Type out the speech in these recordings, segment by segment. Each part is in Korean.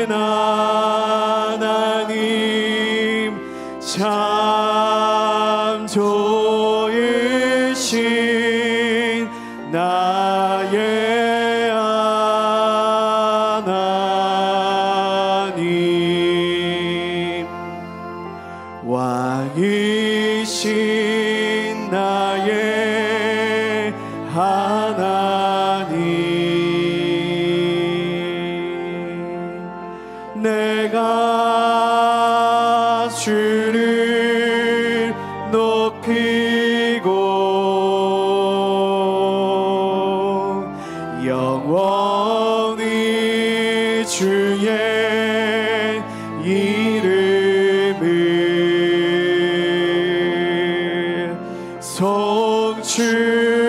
하나님 참 좋으신 나의 하나님 왕이신 나의 하나님 내가 주를 높이고 영원히 주의 이름을 송축하리이다.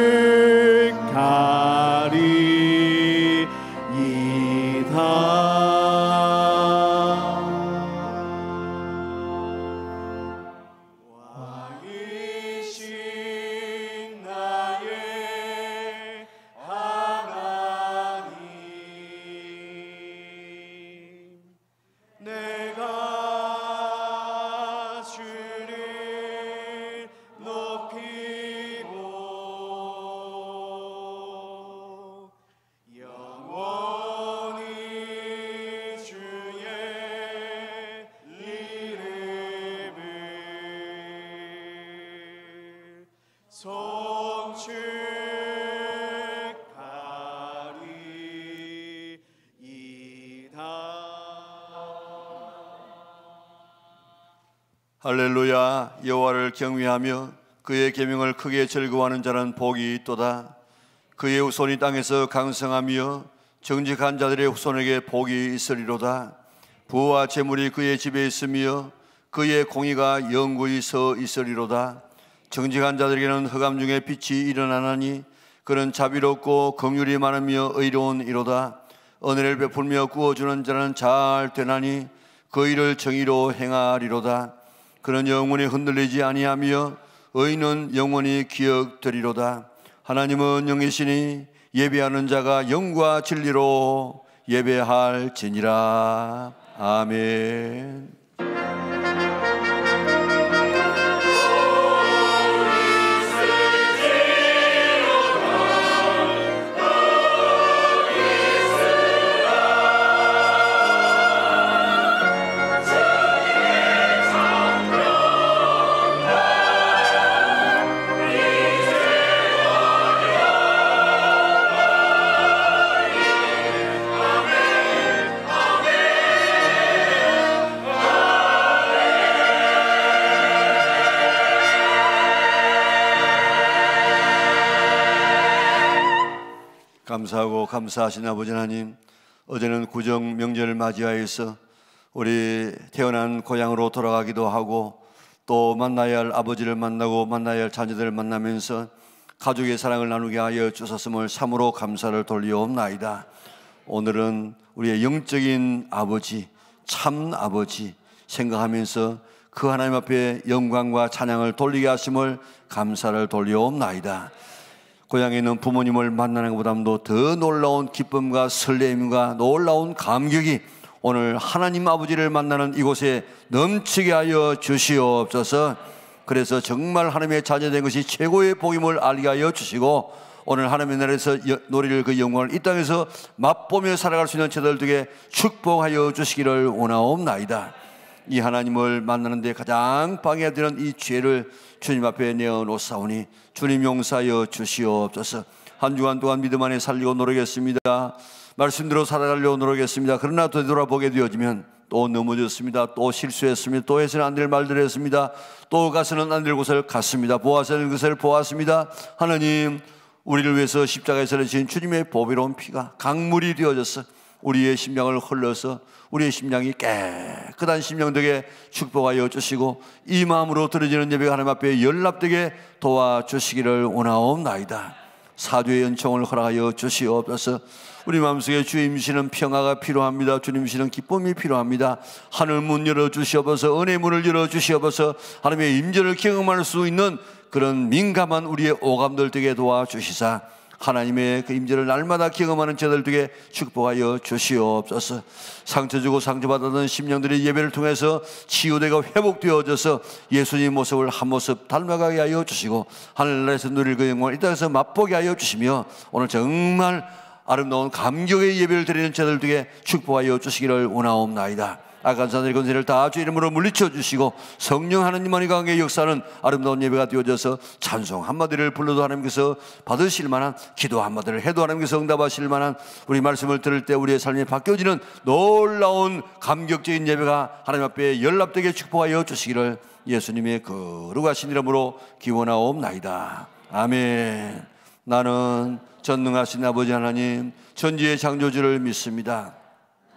할렐루야. 여호와를 경외하며 그의 계명을 크게 즐거워하는 자는 복이 있도다. 그의 후손이 땅에서 강성하며 정직한 자들의 후손에게 복이 있으리로다. 부와 재물이 그의 집에 있으며 그의 공의가 영구히 서 있으리로다. 정직한 자들에게는 흑암 중에 빛이 일어나나니 그는 자비롭고 긍휼이 많으며 의로운 이로다. 은혜를 베풀며 구워주는 자는 잘 되나니 그 일을 정의로 행하리로다. 그는 영원히 흔들리지 아니하며 의인은 영원히 기억되리로다. 하나님은 영이시니 예배하는 자가 영과 진리로 예배할지니라. 아멘. 감사하고 감사하신 아버지 하나님, 어제는 구정 명절을 맞이하여서 우리 태어난 고향으로 돌아가기도 하고 또 만나야 할 아버지를 만나고 만나야 할 자녀들을 만나면서 가족의 사랑을 나누게 하여 주셨음을 참으로 감사를 돌리옵나이다. 오늘은 우리의 영적인 아버지, 참 아버지 생각하면서 그 하나님 앞에 영광과 찬양을 돌리게 하심을 감사를 돌리옵나이다. 고향에 있는 부모님을 만나는 것보다도 더 놀라운 기쁨과 설렘과 놀라운 감격이 오늘 하나님 아버지를 만나는 이곳에 넘치게 하여 주시옵소서. 그래서 정말 하나님의 자녀된 것이 최고의 복임을 알게 하여 주시고 오늘 하나님의 나라에서 노릴 그 영광을 이 땅에서 맛보며 살아갈 수 있는 제자들 되게 축복하여 주시기를 원하옵나이다. 이 하나님을 만나는 데 가장 방해되는 이 죄를 주님 앞에 내어놓사오니 주님 용서하여 주시옵소서. 한 주간 동안 믿음 안에 살리고 노력했습니다. 말씀대로 살아가려고 노력했습니다. 그러나 되돌아보게 되어지면 또 넘어졌습니다. 또 실수했습니다. 또 해서는 안 될 말들을 했습니다. 또 가서는 안 될 곳을 갔습니다. 보아서는 안 될 것을 보았습니다. 하나님, 우리를 위해서 십자가에 살리신 주님의 보배로운 피가 강물이 되어져서 우리의 심령을 흘러서 우리의 심령이 깨끗한 심령 되게 축복하여 주시고 이 마음으로 드려지는 예배가 하나님 앞에 연락되게 도와주시기를 원하옵나이다. 사죄의 은총을 허락하여 주시옵소서. 우리 마음속에 주의 임시는 평화가 필요합니다. 주님 임시는 기쁨이 필요합니다. 하늘 문 열어주시옵소서. 은혜 문을 열어주시옵소서. 하나님의 임재를 경험할 수 있는 그런 민감한 우리의 오감들 되게 도와주시사 하나님의 그 임재를 날마다 경험하는 저들 되게 축복하여 주시옵소서. 상처 주고 상처받았던 심령들이 예배를 통해서 치유되고 회복되어져서 예수님 모습을 한 모습 닮아가게 하여 주시고 하늘나라에서 누릴 그 영광을 이 땅에서 맛보게 하여 주시며 오늘 정말 아름다운 감격의 예배를 드리는 저들 되게 축복하여 주시기를 원하옵나이다. 악한 사단의 권세를 다 주 이름으로 물리쳐 주시고 성령 하나님만이 강하게 역사하는 아름다운 예배가 되어져서 찬송 한마디를 불러도 하나님께서 받으실 만한 기도 한마디를 해도 하나님께서 응답하실 만한 우리 말씀을 들을 때 우리의 삶이 바뀌어지는 놀라운 감격적인 예배가 하나님 앞에 연락되게 축복하여 주시기를 예수님의 거룩하신 이름으로 기원하옵나이다. 아멘. 나는 전능하신 아버지 하나님 천지의 창조주를 믿습니다.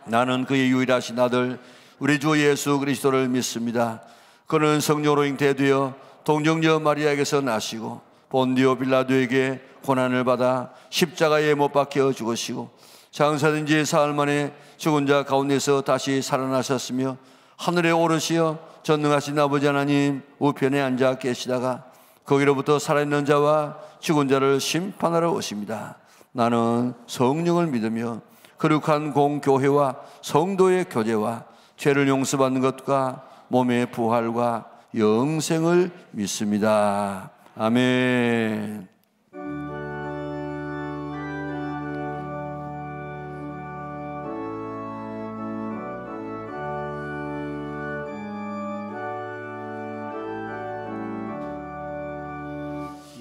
나는 그의 유일하신 아들 우리 주 예수 그리스도를 믿습니다. 그는 성령으로 잉태되어 동정녀 마리아에게서 나시고 본디오 빌라도에게 고난을 받아 십자가에 못 박혀 죽으시고 장사된 지 사흘 만에 죽은 자 가운데서 다시 살아나셨으며 하늘에 오르시어 전능하신 아버지 하나님 우편에 앉아 계시다가 거기로부터 살아있는 자와 죽은 자를 심판하러 오십니다. 나는 성령을 믿으며 거룩한 공교회와 성도의 교제와 죄를 용서받는 것과 몸의 부활과 영생을 믿습니다. 아멘.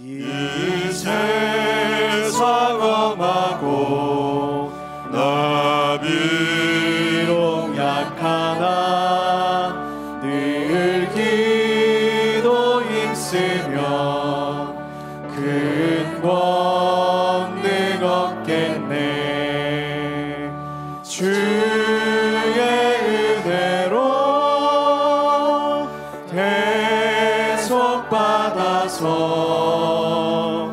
이 세상 엄하고 나 비록 약하나 늘 기도 힘쓰며 큰 권능 얻겠네. 주의 은혜로 대속받아서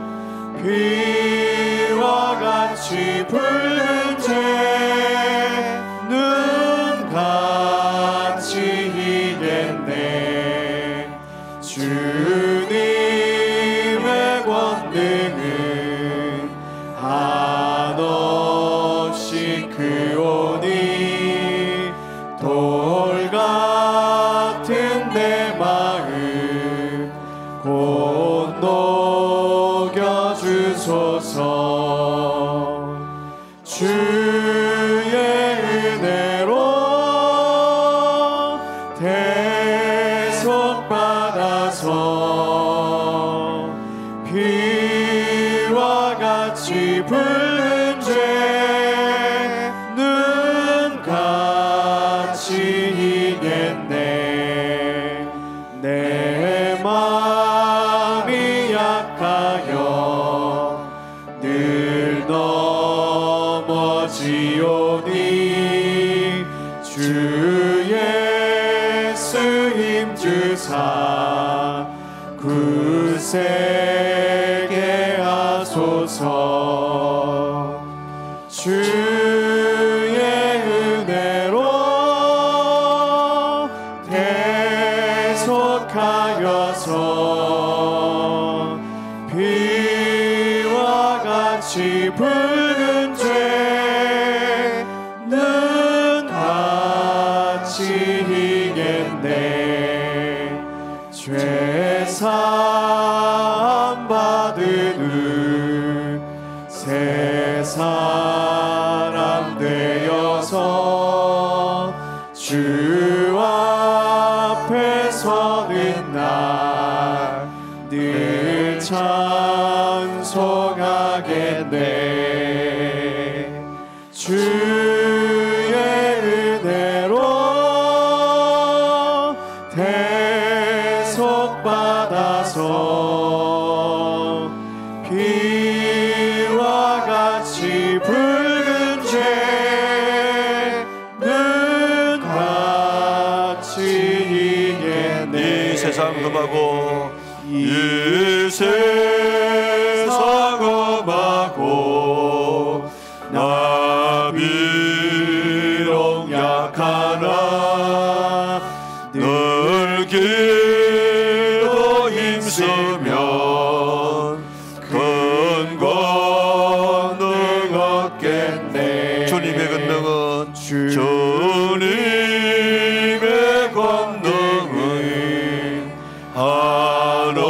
비와 같이 붉은 죄는 같이 이겼네. 주님의 권능은 한없이 크오니 돌 같은 내 마음 곧 녹여주소서. 주의 은혜로 대속받아서 비와 같이 붉은 죄는 같이 이겼네. 내 마음이 약하여 늘 넘어지오니 주 예수 힘주사 굳세게 하소서. 주의 은혜로 대속하여서 비와 같이 붉은 죄는 같이 이겼네. 죄사함 받은 새 사람 되어서 주 앞에 서는 날 늘 찬송하겠네. 주의 은혜로 대속받아서 비와 같이 붉은 죄는 같이 이겼네. 이 세상 험하고 이 세상 험하고 나 비록 약하나 늘 기도 힘쓰면 큰 권능 주님의 권능은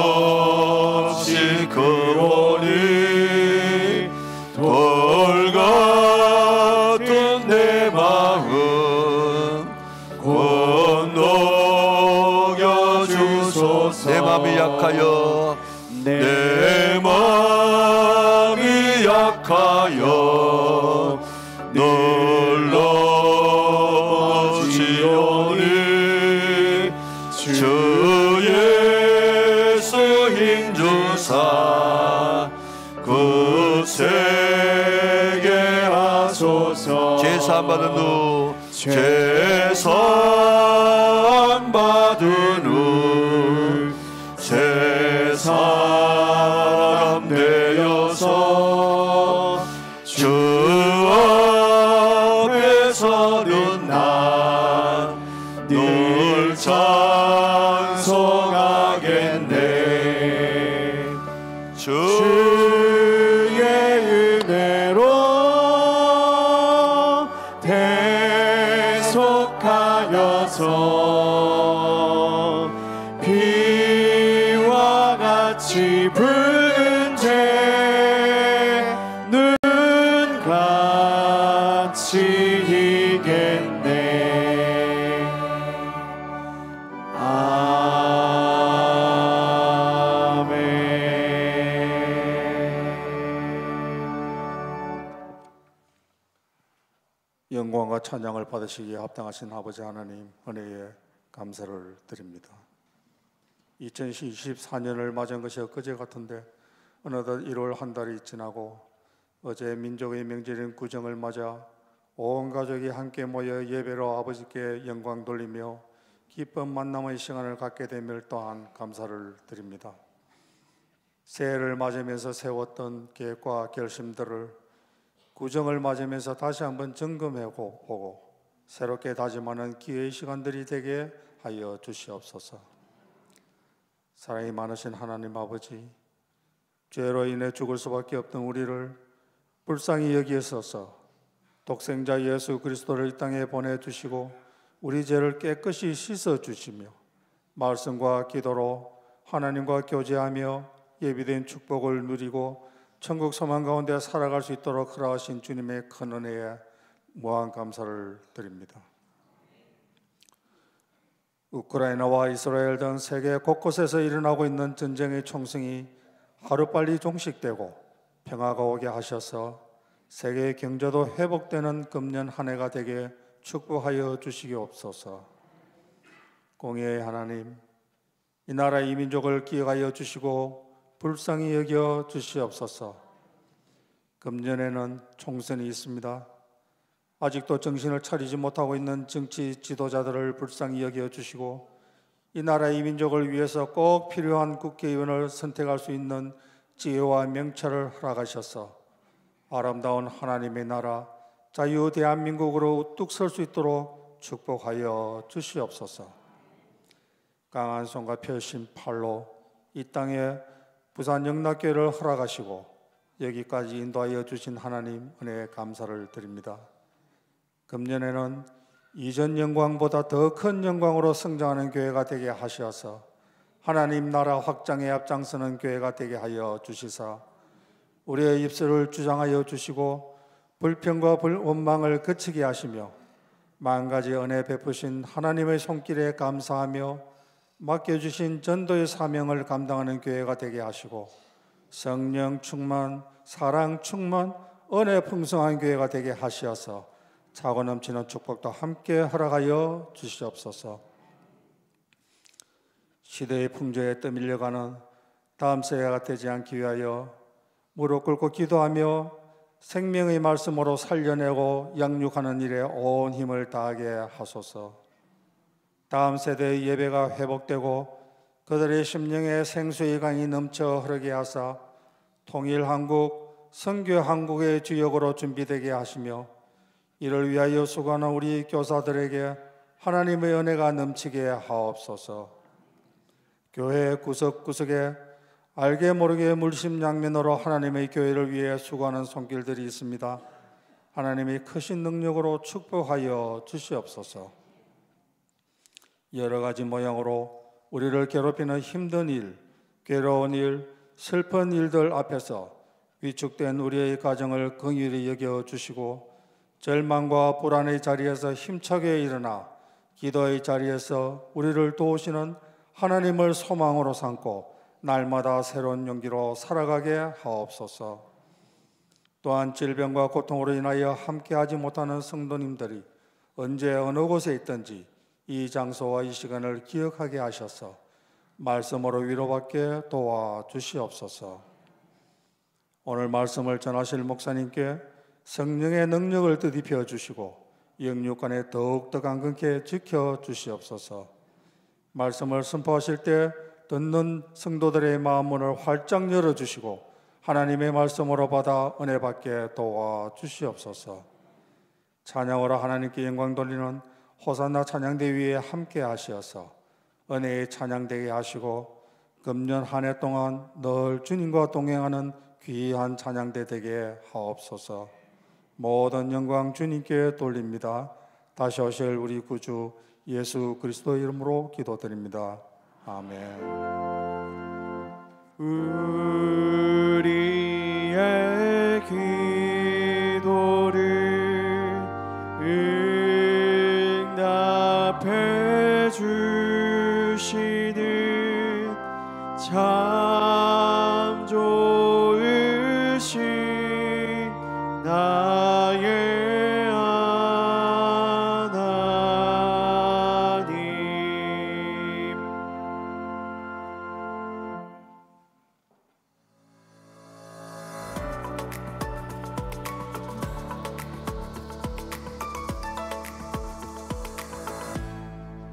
한없이 크오니 돌 같은 내 마음 건너겨 주소서. 내 마음이 약하여 내 마음이 약하여 놀라지오니 주 예수 힘주사 굳세게 하소서. 제사함 받은 후 제사함 받은 후 새 사람 되어서 주 앞에 서는 난 늘 찬송하겠네. 주의 은혜로 대속하여서 비와 같이 붉은 재는 같이 이겠네. 영광과 찬양을 받으시기에 합당하신 아버지 하나님 은혜에 감사를 드립니다. 2024년을 맞은 것이 엊그제 같은데 어느덧 1월 한 달이 지나고 어제 민족의 명절인 구정을 맞아 온 가족이 함께 모여 예배로 아버지께 영광 돌리며 기쁜 만남의 시간을 갖게 됨을 또한 감사를 드립니다. 새해를 맞으면서 세웠던 계획과 결심들을 구정을 맞으면서 다시 한번 점검해보고 새롭게 다짐하는 기회의 시간들이 되게 하여 주시옵소서. 사랑이 많으신 하나님 아버지, 죄로 인해 죽을 수밖에 없던 우리를 불쌍히 여기셔서 독생자 예수 그리스도를 이 땅에 보내주시고 우리 죄를 깨끗이 씻어주시며 말씀과 기도로 하나님과 교제하며 예비된 축복을 누리고 천국 소망 가운데 살아갈 수 있도록 허락하신 주님의 큰 은혜에 무한 감사를 드립니다. 우크라이나와 이스라엘 등 세계 곳곳에서 일어나고 있는 전쟁의 총성이 하루빨리 종식되고 평화가 오게 하셔서 세계의 경제도 회복되는 금년 한 해가 되게 축복하여 주시기옵소서. 공의의 하나님, 이 나라 이 민족을 기억하여 주시고 불쌍히 여겨 주시옵소서. 금년에는 총선이 있습니다. 아직도 정신을 차리지 못하고 있는 정치 지도자들을 불쌍히 여겨 주시고 이 나라 이 민족을 위해서 꼭 필요한 국회의원을 선택할 수 있는 지혜와 명철을 허락하셔서 아름다운 하나님의 나라 자유 대한민국으로 우뚝 설 수 있도록 축복하여 주시옵소서. 강한 손과 펴신 팔로 이 땅에 부산 영락교회를 허락하시고 여기까지 인도하여 주신 하나님 은혜에 감사를 드립니다. 금년에는 이전 영광보다 더 큰 영광으로 성장하는 교회가 되게 하셔서 하나님 나라 확장에 앞장서는 교회가 되게 하여 주시사 우리의 입술을 주장하여 주시고 불평과 원망을 그치게 하시며 만가지 은혜 베푸신 하나님의 손길에 감사하며 맡겨주신 전도의 사명을 감당하는 교회가 되게 하시고 성령 충만, 사랑 충만, 은혜 풍성한 교회가 되게 하시어서 차고 넘치는 축복도 함께 허락하여 주시옵소서. 시대의 풍조에 떠밀려가는 다음 세대가 되지 않기 위하여 무릎 꿇고 기도하며 생명의 말씀으로 살려내고 양육하는 일에 온 힘을 다하게 하소서. 다음 세대의 예배가 회복되고 그들의 심령에 생수의 강이 넘쳐 흐르게 하사 통일 한국, 선교 한국의 주역으로 준비되게 하시며 이를 위하여 수고하는 우리 교사들에게 하나님의 은혜가 넘치게 하옵소서. 교회 구석구석에 알게 모르게 물심양면으로 하나님의 교회를 위해 수고하는 손길들이 있습니다. 하나님이 크신 능력으로 축복하여 주시옵소서. 여러 가지 모양으로 우리를 괴롭히는 힘든 일, 괴로운 일, 슬픈 일들 앞에서 위축된 우리의 가정을 긍휼히 여겨주시고 절망과 불안의 자리에서 힘차게 일어나 기도의 자리에서 우리를 도우시는 하나님을 소망으로 삼고 날마다 새로운 용기로 살아가게 하옵소서. 또한 질병과 고통으로 인하여 함께하지 못하는 성도님들이 언제 어느 곳에 있든지 이 장소와 이 시간을 기억하게 하셔서 말씀으로 위로받게 도와주시옵소서. 오늘 말씀을 전하실 목사님께 성령의 능력을 드디펴 주시고 영육간에 더욱더 강건케 지켜주시옵소서. 말씀을 선포하실 때 듣는 성도들의 마음문을 활짝 열어주시고 하나님의 말씀으로 받아 은혜 받게 도와주시옵소서. 찬양으로 하나님께 영광 돌리는 호산나 찬양대 위에 함께 하시어서 은혜의 찬양되게 하시고 금년 한 해 동안 늘 주님과 동행하는 귀한 찬양대 되게 하옵소서. 모든 영광 주님께 돌립니다. 다시 오실 우리 구주 예수 그리스도 이름으로 기도드립니다. 아멘. 우리의 기도를 응답해 주시는 참 좋으신 나의 하나님.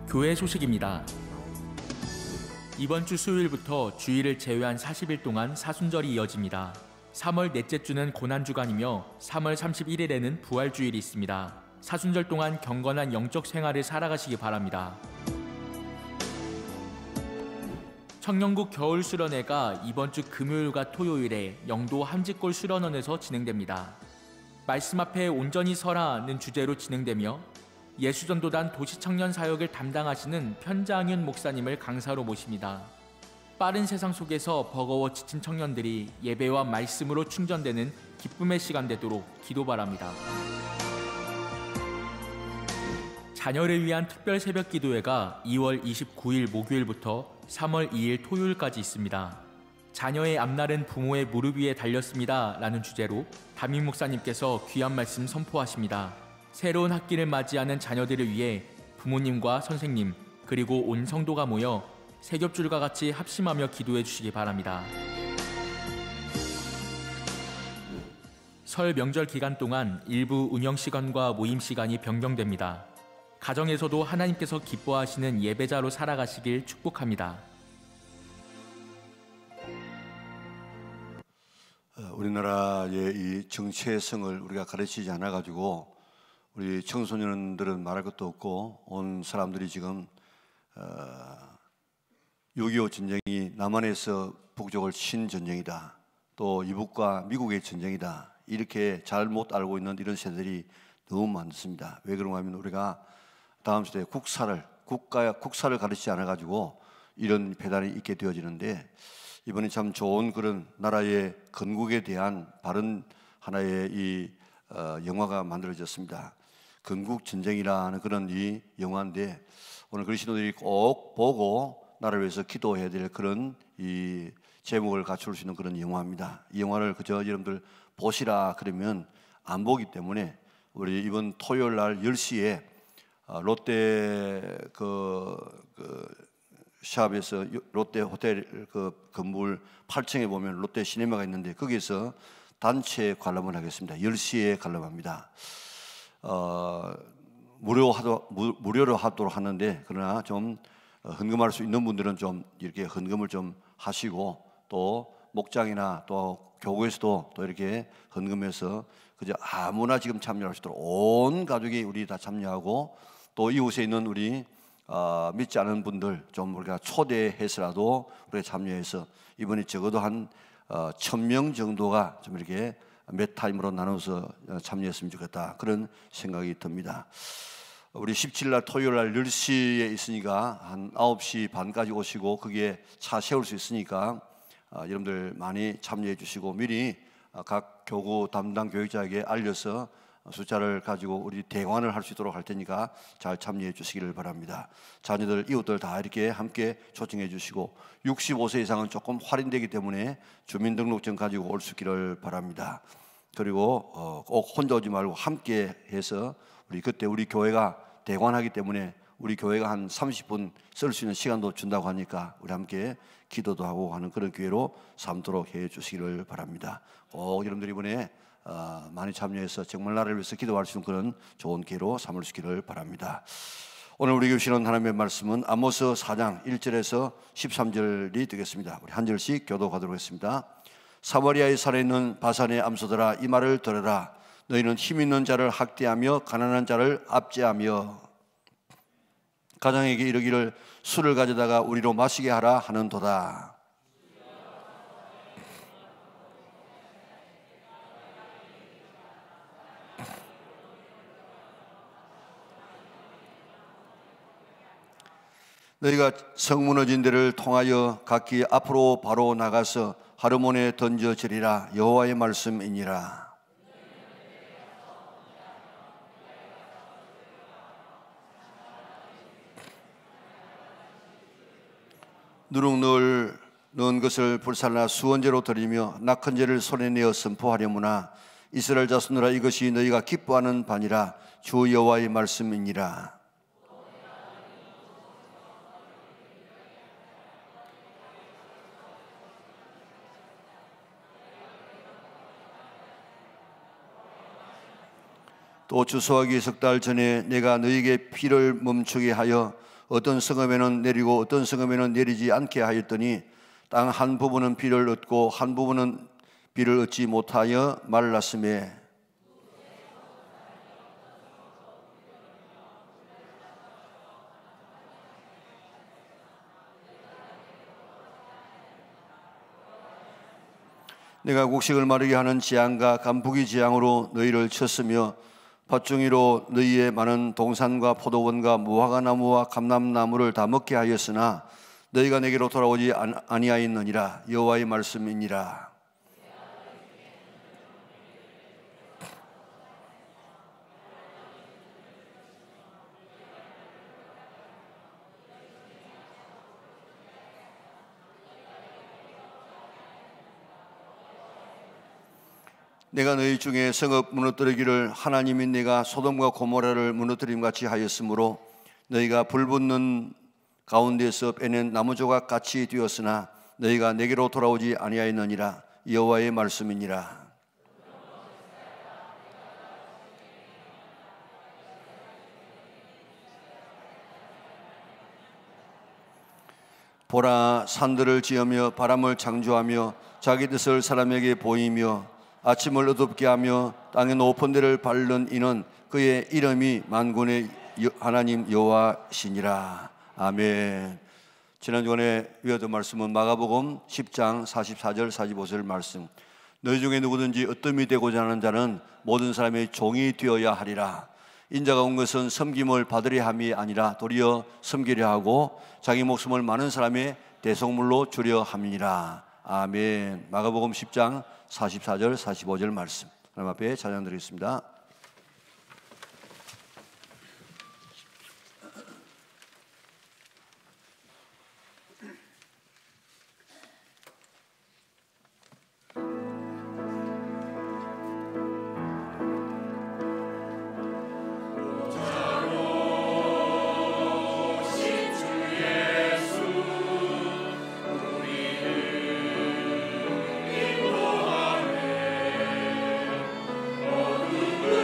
교회 소식입니다. 이번 주 수요일부터 주일을 제외한 40일 동안 사순절이 이어집니다. 3월 넷째 주는 고난주간이며 3월 31일에는 부활주일이 있습니다. 사순절 동안 경건한 영적 생활을 살아가시기 바랍니다. 청년국 겨울 수련회가 이번 주 금요일과 토요일에 영도 함직골 수련원에서 진행됩니다. 말씀 앞에 온전히 서라는 주제로 진행되며 예수전도단 도시청년 사역을 담당하시는 편장윤 목사님을 강사로 모십니다. 빠른 세상 속에서 버거워 지친 청년들이 예배와 말씀으로 충전되는 기쁨의 시간 되도록 기도 바랍니다. 자녀를 위한 특별 새벽 기도회가 2월 29일 목요일부터 3월 2일 토요일까지 있습니다. 자녀의 앞날은 부모의 무릎 위에 달렸습니다 라는 주제로 담임 목사님께서 귀한 말씀 선포하십니다. 새로운 학기를 맞이하는 자녀들을 위해 부모님과 선생님 그리고 온 성도가 모여 세겹줄과 같이 합심하며 기도해 주시기 바랍니다. 설 명절 기간 동안 일부 운영 시간과 모임 시간이 변경됩니다. 가정에서도 하나님께서 기뻐하시는 예배자로 살아가시길 축복합니다. 우리나라의 이 정체성을 우리가 가르치지 않아가지고 우리 청소년들은 말할 것도 없고 온 사람들이 지금 6.25 전쟁이 남한에서 북쪽을 친 전쟁이다. 또 이북과 미국의 전쟁이다. 이렇게 잘못 알고 있는 이런 세대들이 너무 많습니다. 왜 그런가 하면 우리가 다음 세대에 국사를 가르치지 않아가지고 이런 배단이 있게 되어지는데 이번에 참 좋은 그런 나라의 건국에 대한 바른 하나의 이 영화가 만들어졌습니다. 건국전쟁이라는 그런 이 영화인데 오늘 그리스도인들이 꼭 보고 나라를 위해서 기도해야 될 그런 이 제목을 갖출 수 있는 그런 영화입니다. 이 영화를 그저 여러분들 보시라 그러면 안 보기 때문에 우리 이번 토요일 날 10시에 롯데 샵에서 롯데 호텔 그 건물 8층에 보면 롯데 시네마가 있는데 거기에서 단체 관람을 하겠습니다. 10시에 관람합니다. 무료로 하도록 하는데 그러나 좀 헌금할 수 있는 분들은 좀 이렇게 헌금을 좀 하시고 또 목장이나 또 교구에서도 또 이렇게 헌금해서 그저 아무나 지금 참여할 수 있도록 온 가족이 우리 다 참여하고 또 이곳에 있는 우리 믿지 않은 분들 좀 우리가 초대해서라도 우리가 참여해서 이번에 적어도 한 1,000명 정도가 좀 이렇게 몇 타임으로 나눠서 참여했으면 좋겠다, 그런 생각이 듭니다. 우리 17일 토요일 날 10시에 있으니까 한 9시 반까지 오시고 거기에 차 세울 수 있으니까 여러분들 많이 참여해 주시고 미리 각 교구 담당 교육자에게 알려서 숫자를 가지고 우리 대관을 할 수 있도록 할 테니까 잘 참여해 주시기를 바랍니다. 자녀들, 이웃들 다 이렇게 함께 초청해 주시고 65세 이상은 조금 할인되기 때문에 주민등록증 가지고 올 수 있기를 바랍니다. 그리고 꼭 혼자 오지 말고 함께 해서 우리 그때 우리 교회가 대관하기 때문에 우리 교회가 한 30분 쓸 수 있는 시간도 준다고 하니까 우리 함께 기도도 하고 하는 그런 기회로 삼도록 해 주시기를 바랍니다. 꼭 여러분들 이번에 많이 참여해서 정말 나라를 위해서 기도할 수 있는 그런 좋은 기회로 삼을 수 있기를 바랍니다. 오늘 우리 교시는 하나님의 말씀은 아모스 4장 1절에서 13절이 되겠습니다. 우리 한 절씩 교도하도록 하겠습니다. 사마리아에 살아있는 바산의 암소들아, 이 말을 들으라. 너희는 힘 있는 자를 학대하며 가난한 자를 압제하며 가장에게 이르기를 술을 가져다가 우리로 마시게 하라 하는도다. 너희가 성무너진 데를 통하여 각기 앞으로 바로 나가서 하르몬에 던져지리라. 여호와의 말씀이니라. 누룩을 넣은 것을 불살라 수원제로 드리며 낙헌제를 손에 내어 선포하려무나 이스라엘 자손들아, 이것이 너희가 기뻐하는 바니라. 주 여호와의 말씀이니라. 또 추수하기 석 달 전에 내가 너희에게 비를 멈추게 하여 어떤 성읍에는 내리고 어떤 성읍에는 내리지 않게 하였더니 땅 한 부분은 비를 얻고 한 부분은 비를 얻지 못하여 말랐음에 내가 곡식을 마르게 하는 재앙과 간부기 재앙으로 너희를 쳤으며 팥중이로 너희의 많은 동산과 포도원과 무화과나무와 감람나무를 다 먹게 하였으나 너희가 내게로 돌아오지 아니하였느니라. 여호와의 말씀이니라. 내가 너희 중에 성읍 무너뜨리기를 하나님이 내가 소돔과 고모라를 무너뜨림 같이 하였으므로 너희가 불붙는 가운데서 빼낸 나무조각 같이 되었으나 너희가 내게로 돌아오지 아니하였느니라. 여호와의 말씀이니라. 보라, 산들을 지으며 바람을 창조하며 자기 뜻을 사람에게 보이며 아침을 어둡게 하며 땅의 높은 데를 밟는 이는 그의 이름이 만군의 하나님 여호와시니라. 아멘. 지난주에 외웠던 말씀은 마가복음 10장 44절 45절 말씀. 너희 중에 누구든지 어뜸이 되고자 하는 자는 모든 사람의 종이 되어야 하리라. 인자가 온 것은 섬김을 받으려 함이 아니라 도리어 섬기려 하고 자기 목숨을 많은 사람의 대속물로 주려 함이니라. 아멘. 마가복음 10장 44절 45절 말씀 하나님 앞에 찬양 드리겠습니다. 우리를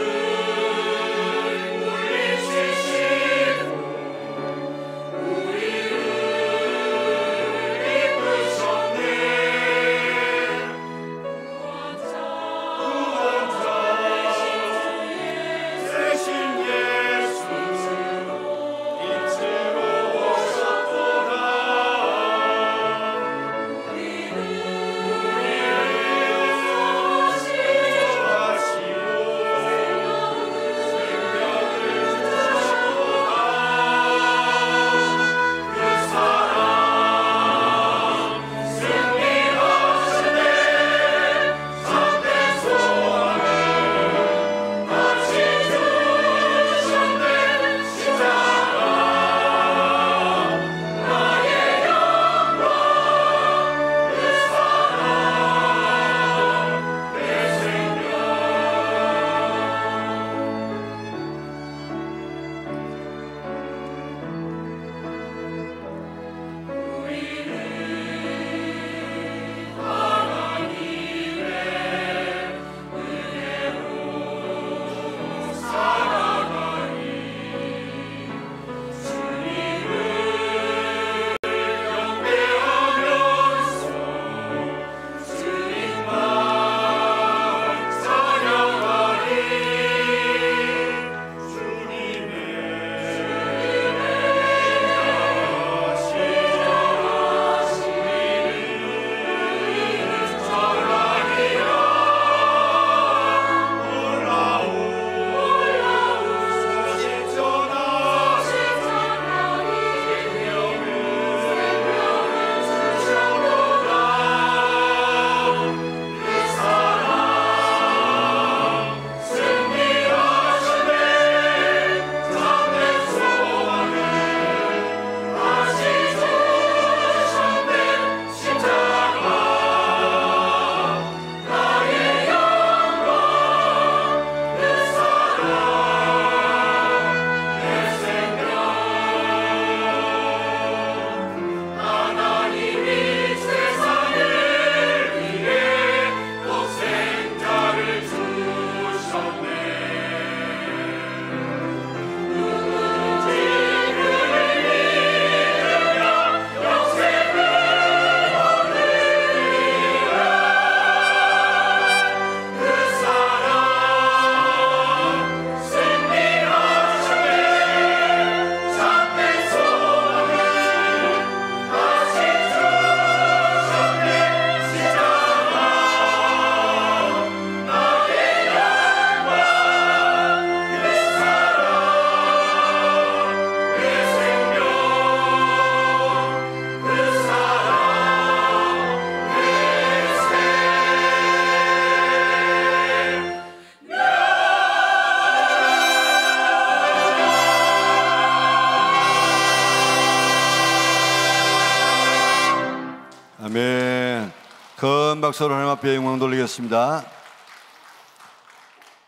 큰 박수로 하나님 앞에 영광 돌리겠습니다.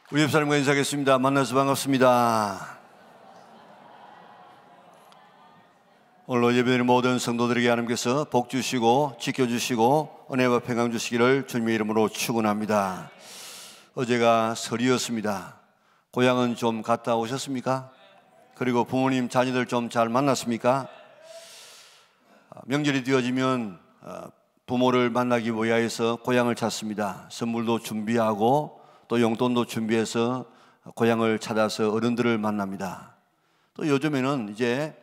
우리 집사님과 인사하겠습니다. 만나서 반갑습니다. 오늘 예배드리는 모든 성도들에게 하나님께서 복 주시고 지켜주시고 은혜와 평강 주시기를 주님의 이름으로 축원합니다. 어제가 설이었습니다. 고향은 좀 갔다 오셨습니까? 그리고 부모님 자녀들 좀 잘 만났습니까? 명절이 되어지면 부모를 만나기 위하여서 고향을 찾습니다. 선물도 준비하고 또 용돈도 준비해서 고향을 찾아서 어른들을 만납니다. 또 요즘에는 이제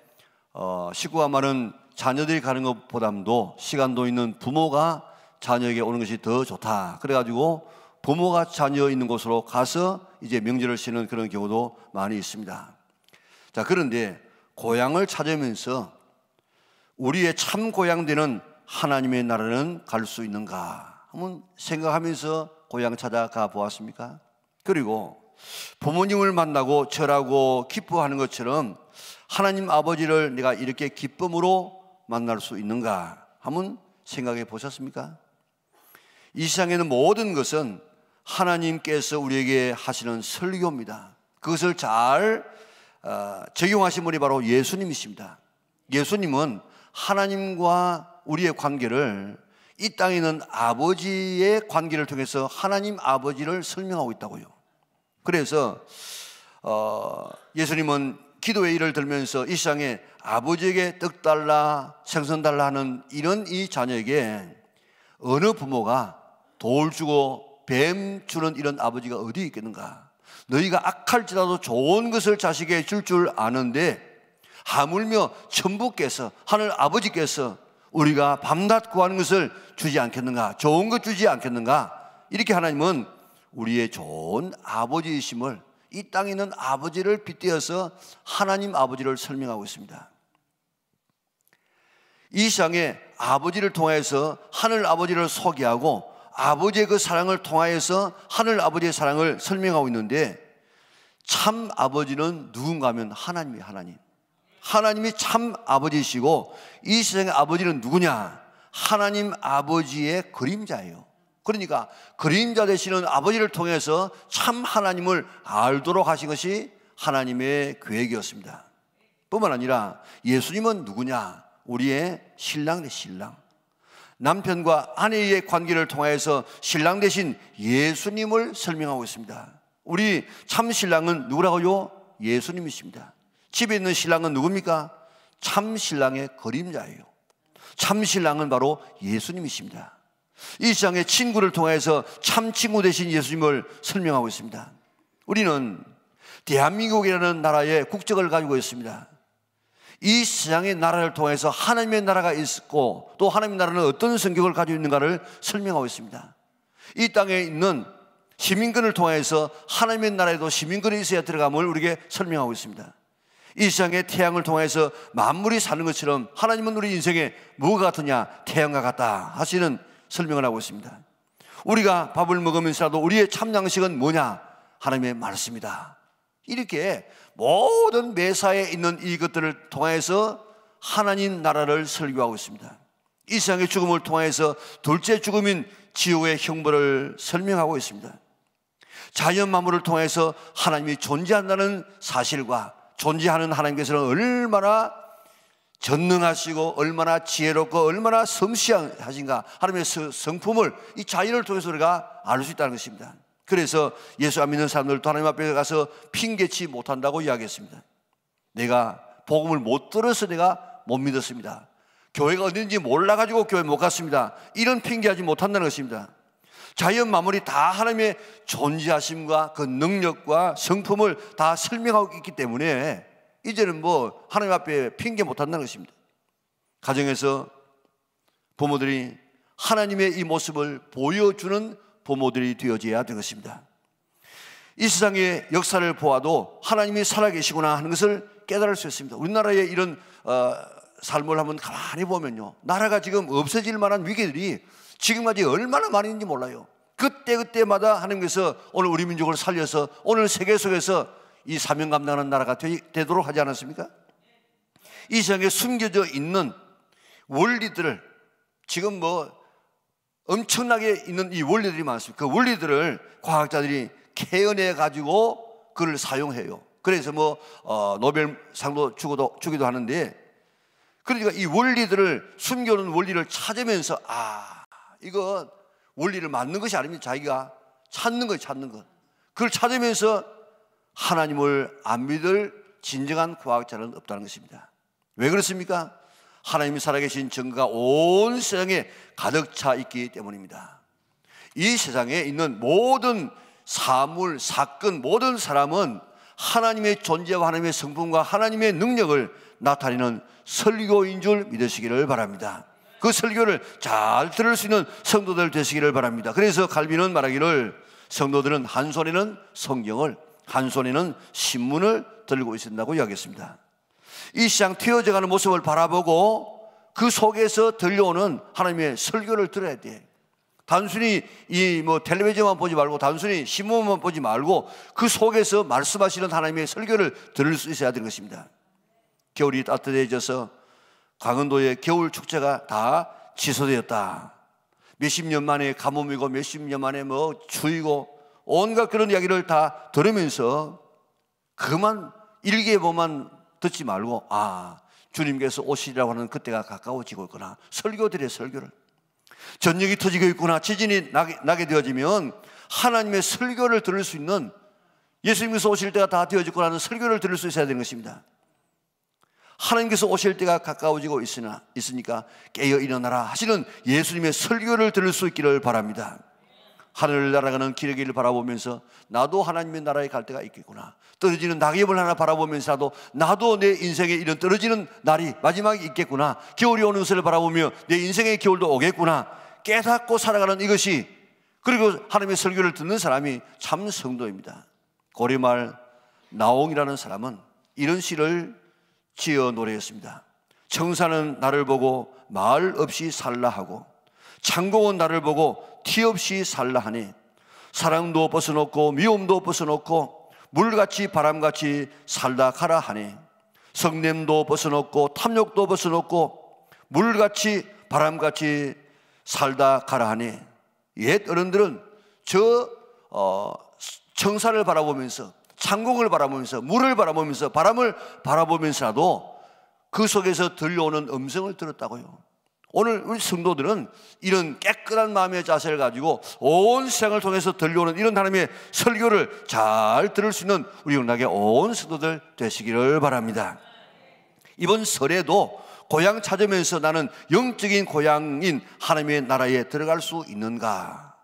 식구가 많은 자녀들이 가는 것보다도 시간도 있는 부모가 자녀에게 오는 것이 더 좋다. 그래가지고 부모가 자녀 있는 곳으로 가서 이제 명절을 쉬는 그런 경우도 많이 있습니다. 자, 그런데 고향을 찾으면서 우리의 참 고향 되는 하나님의 나라는 갈 수 있는가 한번 생각하면서 고향 찾아가 보았습니까? 그리고 부모님을 만나고 절하고 기뻐하는 것처럼 하나님 아버지를 내가 이렇게 기쁨으로 만날 수 있는가 한번 생각해 보셨습니까? 이 세상에는 모든 것은 하나님께서 우리에게 하시는 설교입니다. 그것을 잘 적용하신 분이 바로 예수님이십니다. 예수님은 하나님과 우리의 관계를 이 땅에 있는 아버지의 관계를 통해서 하나님 아버지를 설명하고 있다고요. 그래서 예수님은 기도의 일을 들면서 이 세상에 아버지에게 떡 달라 생선 달라 하는 이런 이 자녀에게 어느 부모가 돌 주고 뱀 주는 이런 아버지가 어디 있겠는가? 너희가 악할지라도 좋은 것을 자식에게 줄 줄 아는데 하물며 천부께서 하늘 아버지께서 우리가 밤낮 구하는 것을 주지 않겠는가? 좋은 것 주지 않겠는가? 이렇게 하나님은 우리의 좋은 아버지이심을 이 땅에 있는 아버지를 빗대어서 하나님 아버지를 설명하고 있습니다. 이 세상에 아버지를 통해서 하늘 아버지를 소개하고 아버지의 그 사랑을 통하여서 하늘 아버지의 사랑을 설명하고 있는데 참 아버지는 누군가 하면 하나님이에요. 하나님이 참 아버지이시고 이 세상의 아버지는 누구냐? 하나님 아버지의 그림자예요. 그러니까 그림자 되시는 아버지를 통해서 참 하나님을 알도록 하신 것이 하나님의 계획이었습니다. 뿐만 아니라 예수님은 누구냐? 우리의 신랑 대 신랑. 남편과 아내의 관계를 통해서 신랑 되신 예수님을 설명하고 있습니다. 우리 참 신랑은 누구라고요? 예수님이십니다. 집에 있는 신랑은 누굽니까? 참 신랑의 그림자예요. 참 신랑은 바로 예수님이십니다. 이 세상의 친구를 통해서 참 친구 되신 예수님을 설명하고 있습니다. 우리는 대한민국이라는 나라의 국적을 가지고 있습니다. 이 세상의 나라를 통해서 하나님의 나라가 있고 또 하나님의 나라는 어떤 성격을 가지고 있는가를 설명하고 있습니다. 이 땅에 있는 시민권을 통해서 하나님의 나라에도 시민권이 있어야 들어감을 우리에게 설명하고 있습니다. 이 세상의 태양을 통해서 만물이 사는 것처럼 하나님은 우리 인생에 뭐가 같으냐? 태양과 같다 하시는 설명을 하고 있습니다. 우리가 밥을 먹으면서라도 우리의 참 양식은 뭐냐? 하나님의 말씀이다. 이렇게 모든 매사에 있는 이것들을 통해서 하나님 나라를 설교하고 있습니다. 이 세상의 죽음을 통해서 둘째 죽음인 지옥의 형벌을 설명하고 있습니다. 자연 만물을 통해서 하나님이 존재한다는 사실과 존재하는 하나님께서는 얼마나 전능하시고 얼마나 지혜롭고 얼마나 섬시하신가 하나님의 성품을 이 자연을 통해서 우리가 알 수 있다는 것입니다. 그래서 예수 안 믿는 사람들도 하나님 앞에 가서 핑계치 못한다고 이야기했습니다. 내가 복음을 못 들어서 내가 못 믿었습니다. 교회가 어딘지 몰라가지고 교회 못 갔습니다. 이런 핑계하지 못한다는 것입니다. 자연 만물이 다 하나님의 존재하심과 그 능력과 성품을 다 설명하고 있기 때문에 이제는 뭐 하나님 앞에 핑계 못한다는 것입니다. 가정에서 부모들이 하나님의 이 모습을 보여주는 부모들이 되어져야 되는 것입니다. 이 세상의 역사를 보아도 하나님이 살아계시구나 하는 것을 깨달을 수 있습니다. 우리나라의 이런 삶을 한번 가만히 보면요, 나라가 지금 없어질 만한 위기들이 지금까지 얼마나 많이 있는지 몰라요. 그때마다 하나님께서 오늘 우리 민족을 살려서 오늘 세계 속에서 이 사명 감당하는 나라가 되도록 하지 않았습니까? 이 세상에 숨겨져 있는 원리들을 지금 뭐 엄청나게 있는 이 원리들이 많습니다. 그 원리들을 과학자들이 캐어내 가지고 그걸 사용해요. 그래서 노벨상도 주기도 하는데, 그러니까 이 원리들을, 숨겨놓은 원리를 찾으면서 이거 원리를 맞는 것이 아닙니다. 자기가 찾는 거예요. 찾는 것. 그걸 찾으면서 하나님을 안 믿을 진정한 과학자는 없다는 것입니다. 왜 그렇습니까? 하나님이 살아계신 증거가 온 세상에 가득 차 있기 때문입니다. 이 세상에 있는 모든 사물, 사건, 모든 사람은 하나님의 존재와 하나님의 성품과 하나님의 능력을 나타내는 설교인 줄 믿으시기를 바랍니다. 그 설교를 잘 들을 수 있는 성도들 되시기를 바랍니다. 그래서 칼빈은 말하기를, 성도들은 한 손에는 성경을, 한 손에는 신문을 들고 있는다고 이야기했습니다. 이 시장 튀어져가는 모습을 바라보고 그 속에서 들려오는 하나님의 설교를 들어야 돼. 단순히 텔레비전만 보지 말고, 단순히 신문만 보지 말고 그 속에서 말씀하시는 하나님의 설교를 들을 수 있어야 되는 것입니다. 겨울이 따뜻해져서 강원도의 겨울 축제가 다 취소되었다. 몇십 년 만에 가뭄이고 몇십 년 만에 추위고 온갖 그런 이야기를 다 들으면서 그만 일기예보만 듣지 말고 주님께서 오시리라고 하는 그때가 가까워지고 있구나. 설교들의 설교를. 전쟁이 터지고 있구나. 지진이 나게 되어지면 하나님의 설교를 들을 수 있는, 예수님께서 오실 때가 다 되어졌구나 하는 설교를 들을 수 있어야 되는 것입니다. 하나님께서 오실 때가 가까워지고 있으니까 깨어 일어나라 하시는 예수님의 설교를 들을 수 있기를 바랍니다. 하늘을 날아가는 기러기를 바라보면서 나도 하나님의 나라에 갈 때가 있겠구나. 떨어지는 낙엽을 하나 바라보면서도 나도 내 인생에 이런 떨어지는 날이 마지막에 있겠구나. 겨울이 오는 것을 바라보며 내 인생의 겨울도 오겠구나 깨닫고 살아가는 이것이, 그리고 하나님의 설교를 듣는 사람이 참 성도입니다. 고려말 나옹이라는 사람은 이런 시를 지어 노래했습니다. 청사는 나를 보고 말 없이 살라 하고, 창공은 나를 보고 티 없이 살라 하니, 사랑도 벗어놓고 미움도 벗어놓고 물같이 바람같이 살다 가라 하니, 성냄도 벗어놓고 탐욕도 벗어놓고 물같이 바람같이 살다 가라 하니. 옛 어른들은 청사를 바라보면서, 창공을 바라보면서, 물을 바라보면서, 바람을 바라보면서라도 그 속에서 들려오는 음성을 들었다고요. 오늘 우리 성도들은 이런 깨끗한 마음의 자세를 가지고 온 세상을 통해서 들려오는 이런 하나님의 설교를 잘 들을 수 있는 우리 영락의 온 성도들 되시기를 바랍니다. 이번 설에도 고향 찾으면서 나는 영적인 고향인 하나님의 나라에 들어갈 수 있는가?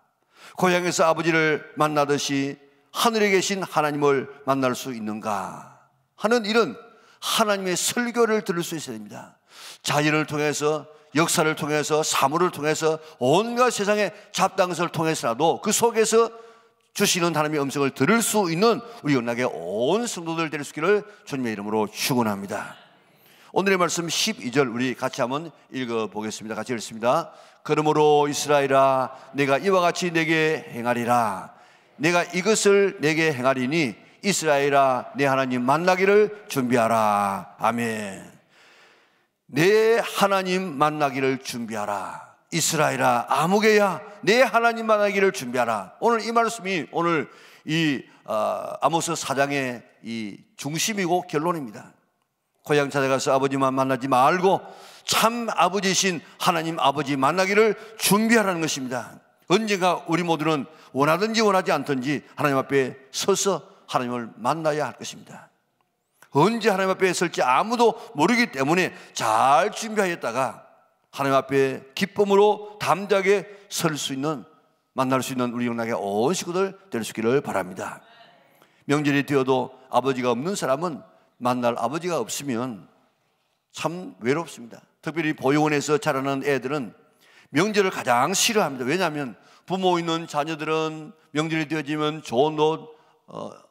고향에서 아버지를 만나듯이 하늘에 계신 하나님을 만날 수 있는가 하는 이런 하나님의 설교를 들을 수 있어야 됩니다. 자연을 통해서, 역사를 통해서, 사물을 통해서, 온갖 세상의 잡다것을 통해서라도 그 속에서 주시는 하나님의 음성을 들을 수 있는 우리 영락의 온 성도들 될 수 있기를 주님의 이름으로 축원합니다. 오늘의 말씀 12절 우리 같이 한번 읽어보겠습니다. 같이 읽습니다. 그러므로 이스라엘아, 내가 이와 같이 내게 행하리라. 내가 이것을 내게 행하리니 이스라엘아, 내 하나님 만나기를 준비하라. 아멘. 내 하나님 만나기를 준비하라. 이스라엘아, 아무개야, 내 하나님 만나기를 준비하라. 오늘 이 말씀이 오늘 이 아모스 4장의 이 중심이고 결론입니다. 고향 찾아가서 아버지만 만나지 말고 참 아버지신 하나님 아버지 만나기를 준비하라는 것입니다. 언젠가 우리 모두는 원하든지 원하지 않든지 하나님 앞에 서서 하나님을 만나야 할 것입니다. 언제 하나님 앞에 설지 아무도 모르기 때문에 잘 준비하였다가 하나님 앞에 기쁨으로 담대하게 설 수 있는, 만날 수 있는 우리 영락의 온 식구들 될 수 있기를 바랍니다. 명절이 되어도 아버지가 없는 사람은, 만날 아버지가 없으면 참 외롭습니다. 특별히 보육원에서 자라는 애들은 명절을 가장 싫어합니다. 왜냐하면 부모 있는 자녀들은 명절이 되어지면 좋은 옷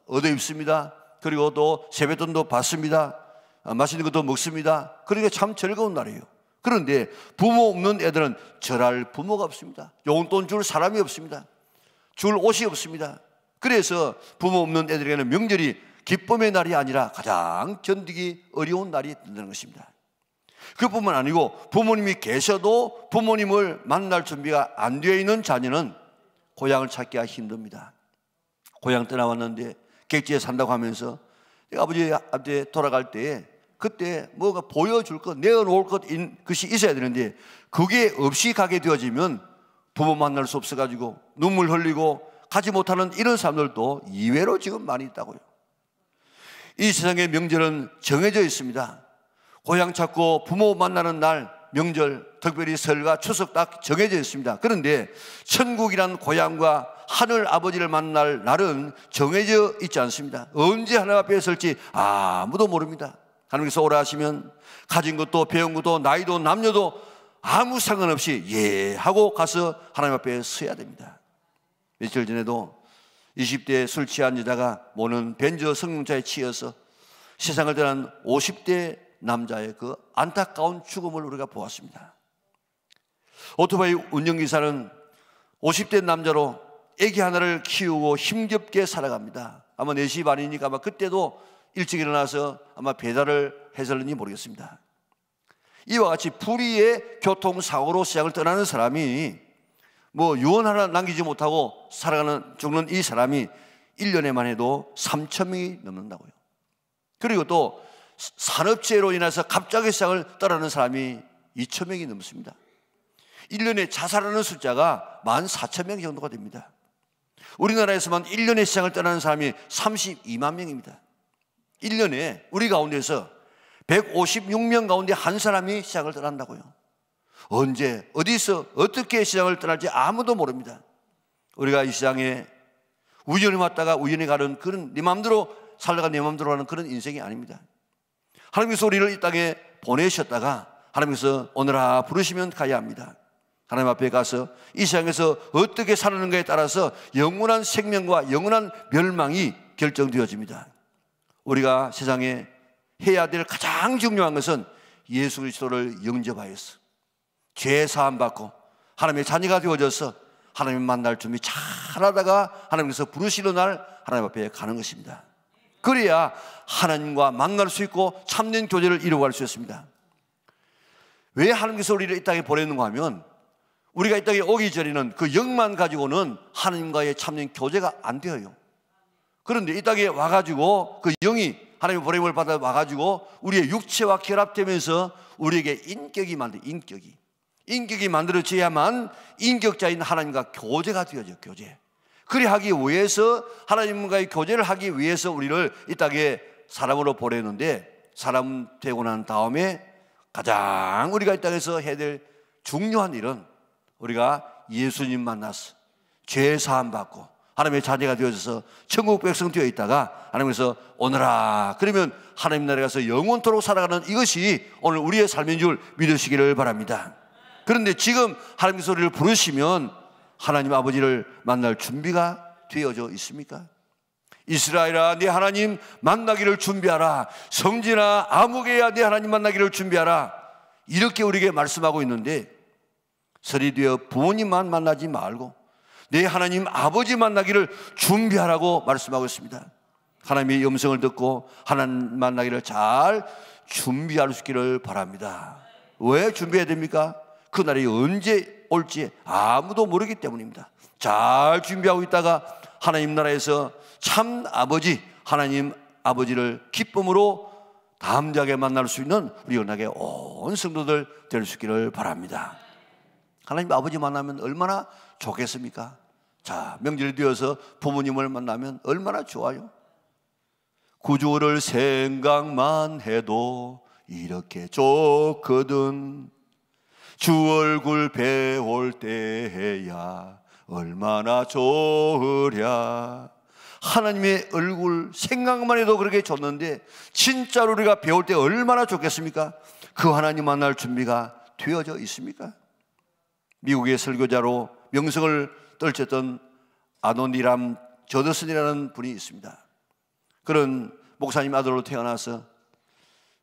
얻어 입습니다. 그리고 또 세뱃돈도 받습니다. 맛있는 것도 먹습니다. 그러니까 참 즐거운 날이에요. 그런데 부모 없는 애들은 절할 부모가 없습니다. 용돈 줄 사람이 없습니다. 줄 옷이 없습니다. 그래서 부모 없는 애들에게는 명절이 기쁨의 날이 아니라 가장 견디기 어려운 날이 된다는 것입니다. 그뿐만 아니고 부모님이 계셔도 부모님을 만날 준비가 안 되어 있는 자녀는 고향을 찾기가 힘듭니다. 고향 떠나왔는데 객지에 산다고 하면서 아버지한테 돌아갈 때에 그때 뭐가 보여줄 것, 내어놓을 것이 있어야 되는데 그게 없이 가게 되어지면 부모 만날 수 없어가지고 눈물 흘리고 가지 못하는 이런 사람들도 이외로 지금 많이 있다고요. 이 세상의 명절은 정해져 있습니다. 고향 찾고 부모 만나는 날, 명절, 특별히 설과 추석 딱 정해져 있습니다. 그런데 천국이란 고향과 하늘 아버지를 만날 날은 정해져 있지 않습니다. 언제 하나님 앞에 설지 아무도 모릅니다. 하나님께서 오라 하시면 가진 것도 배운 것도 나이도 남녀도 아무 상관없이 예 하고 가서 하나님 앞에 서야 됩니다. 며칠 전에도 20대 술 취한 여자가 모는 벤저 성능차에 치여서 세상을 떠난 50대 남자의 그 안타까운 죽음을 우리가 보았습니다. 오토바이 운전기사는 50대 남자로 아기 하나를 키우고 힘겹게 살아갑니다. 아마 4시 반이니까 아마 그때도 일찍 일어나서 아마 배달을 했을는지 모르겠습니다. 이와 같이 불의의 교통사고로 시작을 떠나는 사람이 뭐 유언 하나 남기지 못하고 죽는 이 사람이 1년에만 해도 3,000명이 넘는다고요. 그리고 또 산업재해로 인해서 갑자기 시작을 떠나는 사람이 2,000명이 넘습니다. 1년에 자살하는 숫자가 14,000명 정도가 됩니다. 우리나라에서만 1년에 시작을 떠나는 사람이 32만 명입니다. 1년에 우리 가운데서 156명 가운데 한 사람이 시작을 떠난다고요. 언제, 어디서, 어떻게 시장을 떠날지 아무도 모릅니다. 우리가 이 시장에 우연히 왔다가 우연히 가는 그런 네 맘대로 살다가 네 맘대로 하는 그런 인생이 아닙니다. 하나님께서 우리를 이 땅에 보내셨다가 하나님께서 오너라 부르시면 가야 합니다. 하나님 앞에 가서 이 세상에서 어떻게 사는가에 따라서 영원한 생명과 영원한 멸망이 결정되어집니다. 우리가 세상에 해야 될 가장 중요한 것은 예수 그리스도를 영접하여서 죄 사함 받고 하나님의 자녀가 되어져서 하나님 만날 준비 잘하다가 하나님께서 부르시는 날 하나님 앞에 가는 것입니다. 그래야 하나님과 만날 수 있고 참된 교제를 이루어갈 수 있습니다. 왜 하나님께서 우리를 이 땅에 보내는가 하면 우리가 이 땅에 오기 전에는 그 영만 가지고는 하나님과의 참된 교제가 안 되어요. 그런데 이 땅에 와가지고 그 영이 하나님의 보냄을 받아 와가지고 우리의 육체와 결합되면서 우리에게 인격이 만들어져야만 인격자인 하나님과 교제가 되어져. 교제. 그리 하기 위해서 하나님과의 교제를 하기 위해서 우리를 이 땅에 사람으로 보내는데 사람 되고 난 다음에 가장 우리가 이 땅에서 해야 될 중요한 일은 우리가 예수님 만나서 죄 사함 받고 하나님의 자녀가 되어져서 천국 백성 되어 있다가 하나님께서 오너라 그러면 하나님 나라에 가서 영원토록 살아가는 이것이 오늘 우리의 삶인 줄 믿으시기를 바랍니다. 그런데 지금 하나님께서 우리를 부르시면 하나님 아버지를 만날 준비가 되어져 있습니까? 이스라엘아 네 하나님 만나기를 준비하라. 성진아 아무개야 네 하나님 만나기를 준비하라. 이렇게 우리에게 말씀하고 있는데 설이 되어 부모님만 만나지 말고 내 하나님 아버지 만나기를 준비하라고 말씀하고 있습니다. 하나님의 음성을 듣고 하나님 만나기를 잘 준비할 수 있기를 바랍니다. 왜 준비해야 됩니까? 그날이 언제 올지 아무도 모르기 때문입니다. 잘 준비하고 있다가 하나님 나라에서 참 아버지 하나님 아버지를 기쁨으로 담대하게 만날 수 있는 우리 연합의 온 성도들 될 수 있기를 바랍니다. 하나님 아버지 만나면 얼마나 좋겠습니까? 자, 명절이 되어서 부모님을 만나면 얼마나 좋아요. 구주를 생각만 해도 이렇게 좋거든. 주 얼굴 배울 때야 얼마나 좋으랴. 하나님의 얼굴 생각만 해도 그렇게 좋는데 진짜로 우리가 배울 때 얼마나 좋겠습니까? 그 하나님 만날 준비가 되어져 있습니까? 미국의 설교자로 명성을 떨쳤던 아도니람 저더슨이라는 분이 있습니다. 그런 목사님 아들로 태어나서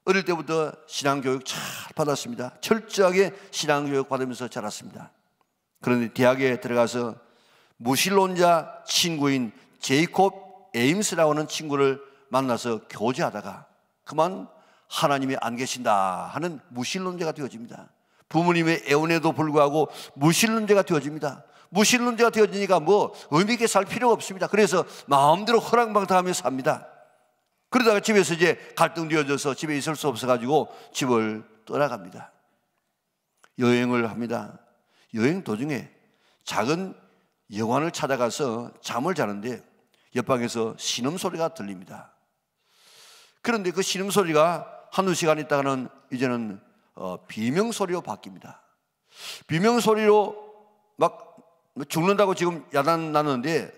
어릴 때부터 신앙교육 잘 받았습니다. 철저하게 신앙교육 받으면서 자랐습니다. 그런데 대학에 들어가서 무신론자 친구인 제이콥 에임스라고 하는 친구를 만나서 교제하다가 그만 하나님이 안 계신다 하는 무신론자가 되어집니다. 부모님의 애원에도 불구하고 무신론자가 되어집니다. 무신론자가 되어지니까 뭐 의미 있게 살 필요가 없습니다. 그래서 마음대로 허랑방탕하며 삽니다. 그러다가 집에서 이제 갈등되어져서 집에 있을 수 없어가지고 집을 떠나갑니다. 여행을 합니다. 여행 도중에 작은 여관을 찾아가서 잠을 자는데 옆방에서 신음소리가 들립니다. 그런데 그 신음소리가 한두 시간 있다가는 이제는 비명소리로 바뀝니다. 비명소리로 막 죽는다고 지금 야단 나는데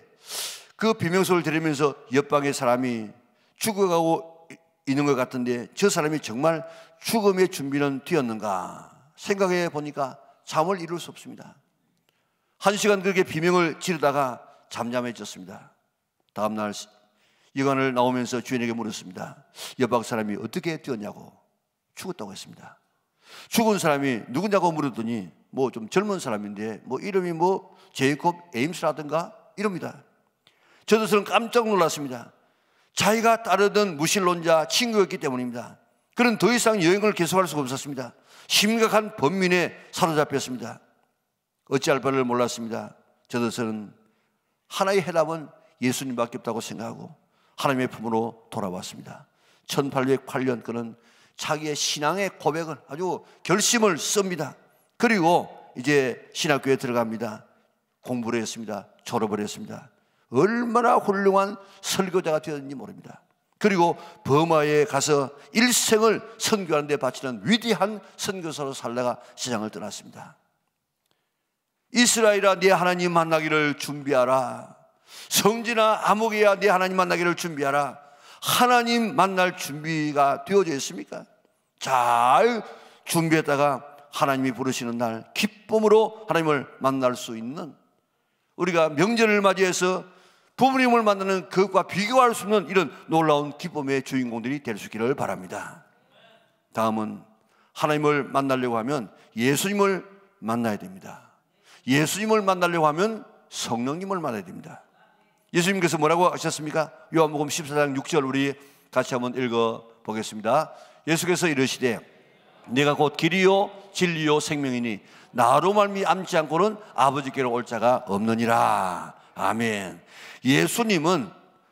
그 비명소리를 들으면서 옆방의 사람이 죽어가고 있는 것 같은데 저 사람이 정말 죽음의 준비는 되었는가 생각해 보니까 잠을 이룰 수 없습니다. 1시간 그렇게 비명을 지르다가 잠잠해졌습니다. 다음날 여관을 나오면서 주인에게 물었습니다. 옆방 사람이 어떻게 되었냐고. 죽었다고 했습니다. 죽은 사람이 누구냐고 물었더니 뭐 좀 젊은 사람인데 뭐 이름이 뭐 제이콥 에임스라든가 이럽니다. 저도 깜짝 놀랐습니다. 자기가 따르던 무신론자 친구였기 때문입니다. 그는 더 이상 여행을 계속할 수가 없었습니다. 심각한 번민에 사로잡혔습니다. 어찌할 바를 몰랐습니다. 저는 하나의 해답은 예수님밖에 없다고 생각하고 하나님의 품으로 돌아왔습니다. 1808년 그는 자기의 신앙의 고백을 아주 결심을 씁니다. 그리고 이제 신학교에 들어갑니다. 공부를 했습니다. 졸업을 했습니다. 얼마나 훌륭한 설교자가 되었는지 모릅니다. 그리고 버마에 가서 일생을 선교하는 데 바치는 위대한 선교사로 살다가 세상을 떠났습니다. 이스라엘아 네 하나님 만나기를 준비하라. 성진아 아무개야 네 하나님 만나기를 준비하라. 하나님 만날 준비가 되어져 있습니까? 잘 준비했다가 하나님이 부르시는 날 기쁨으로 하나님을 만날 수 있는, 우리가 명절을 맞이해서 부모님을 만나는 그것과 비교할 수 없는 이런 놀라운 기쁨의 주인공들이 될 수 있기를 바랍니다. 다음은 하나님을 만나려고 하면 예수님을 만나야 됩니다. 예수님을 만나려고 하면 성령님을 만나야 됩니다. 예수님께서 뭐라고 하셨습니까? 요한복음 14장 6절 우리 같이 한번 읽어보겠습니다. 예수께서 이르시되 내가 곧 길이요 진리요 생명이니 나로 말미암지 않고는 아버지께로 올 자가 없느니라. 아멘. 예수님은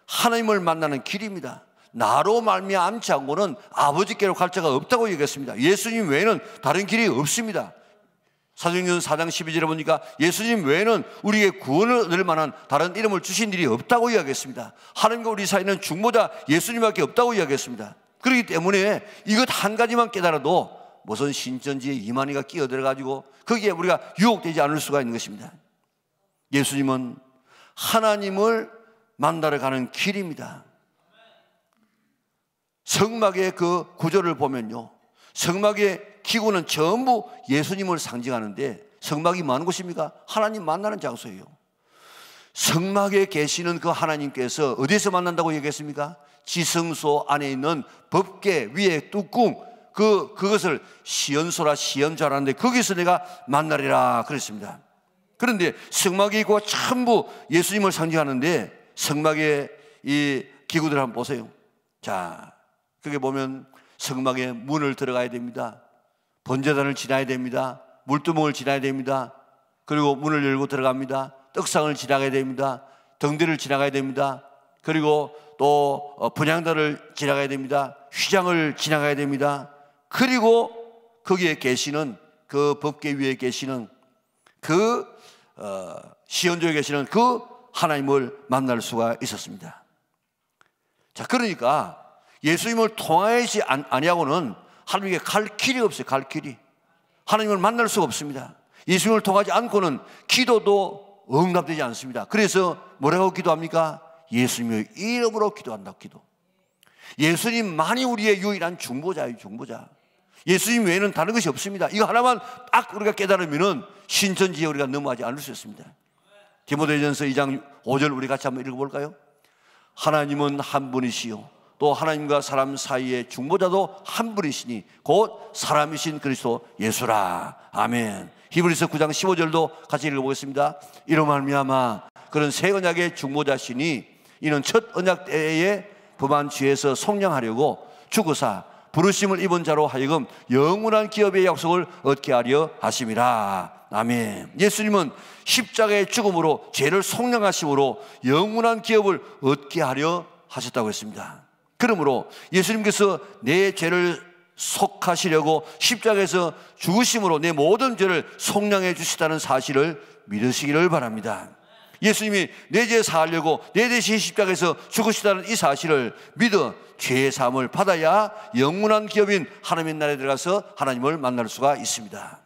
하나님을 만나는 길입니다. 나로 말미암지 않고는 아버지께로 갈 자가 없다고 얘기했습니다. 예수님 외에는 다른 길이 없습니다. 사도행전 4장 12절에 보니까 예수님 외에는 우리에게 구원을 얻을 만한 다른 이름을 주신 일이 없다고 이야기했습니다. 하나님과 우리 사이는 중보자 예수님밖에 없다고 이야기했습니다. 그렇기 때문에 이것 한 가지만 깨달아도 무슨 신천지에 이만희가 끼어들어가지고 거기에 우리가 유혹되지 않을 수가 있는 것입니다. 예수님은 하나님을 만나러 가는 길입니다. 성막의 그 구조를 보면요, 성막의 기구는 전부 예수님을 상징하는데 성막이 뭐하는 곳입니까? 하나님 만나는 장소예요. 성막에 계시는 그 하나님께서 어디에서 만난다고 얘기했습니까? 지성소 안에 있는 법궤 위에 뚜껑 그것을 시연소라 시연좌라는데 거기서 내가 만나리라 그랬습니다. 그런데 성막이 있고 전부 예수님을 상징하는데 성막의 이 기구들 한번 보세요. 자, 그게 보면 성막에 문을 들어가야 됩니다. 번제단을 지나야 됩니다. 물두멍을 지나야 됩니다. 그리고 문을 열고 들어갑니다. 떡상을 지나가야 됩니다. 등대를 지나가야 됩니다. 그리고 또 분향단을 지나가야 됩니다. 휘장을 지나가야 됩니다. 그리고 거기에 계시는 그 법궤 위에 계시는 그 시연조에 계시는 그 하나님을 만날 수가 있었습니다. 자, 그러니까 예수님을 통하지 아니하고는 하나님께 갈 길이 없어요. 갈 길이. 하나님을 만날 수가 없습니다. 예수님을 통하지 않고는 기도도 응답되지 않습니다. 그래서 뭐라고 기도합니까? 예수님의 이름으로 기도한다고 기도. 예수님만이 우리의 유일한 중보자예요. 중보자. 예수님 외에는 다른 것이 없습니다. 이거 하나만 딱 우리가 깨달으면은 신천지에 우리가 넘어가지 않을 수 있습니다. 디모데전서 2장 5절 우리 같이 한번 읽어볼까요? 하나님은 한 분이시요 또 하나님과 사람 사이의 중보자도 한 분이시니 곧 사람이신 그리스도 예수라. 아멘. 히브리서 9장 15절도 같이 읽어보겠습니다. 이로 말미암아 그런 새 언약의 중보자시니 이는 첫 언약 때에 범한 죄에서 속량하려고 죽으사 부르심을 입은 자로 하여금 영원한 기업의 약속을 얻게 하려 하심이라. 아멘. 예수님은 십자가의 죽음으로 죄를 속량하심으로 영원한 기업을 얻게 하려 하셨다고 했습니다. 그러므로 예수님께서 내 죄를 속하시려고 십자가에서 죽으심으로 내 모든 죄를 속량해 주시다는 사실을 믿으시기를 바랍니다. 예수님이 내 죄 사하려고 내 대신 십자가에서 죽으시다는 이 사실을 믿어 죄의 사함을 받아야 영원한 기업인 하나님의 나라에 들어가서 하나님을 만날 수가 있습니다.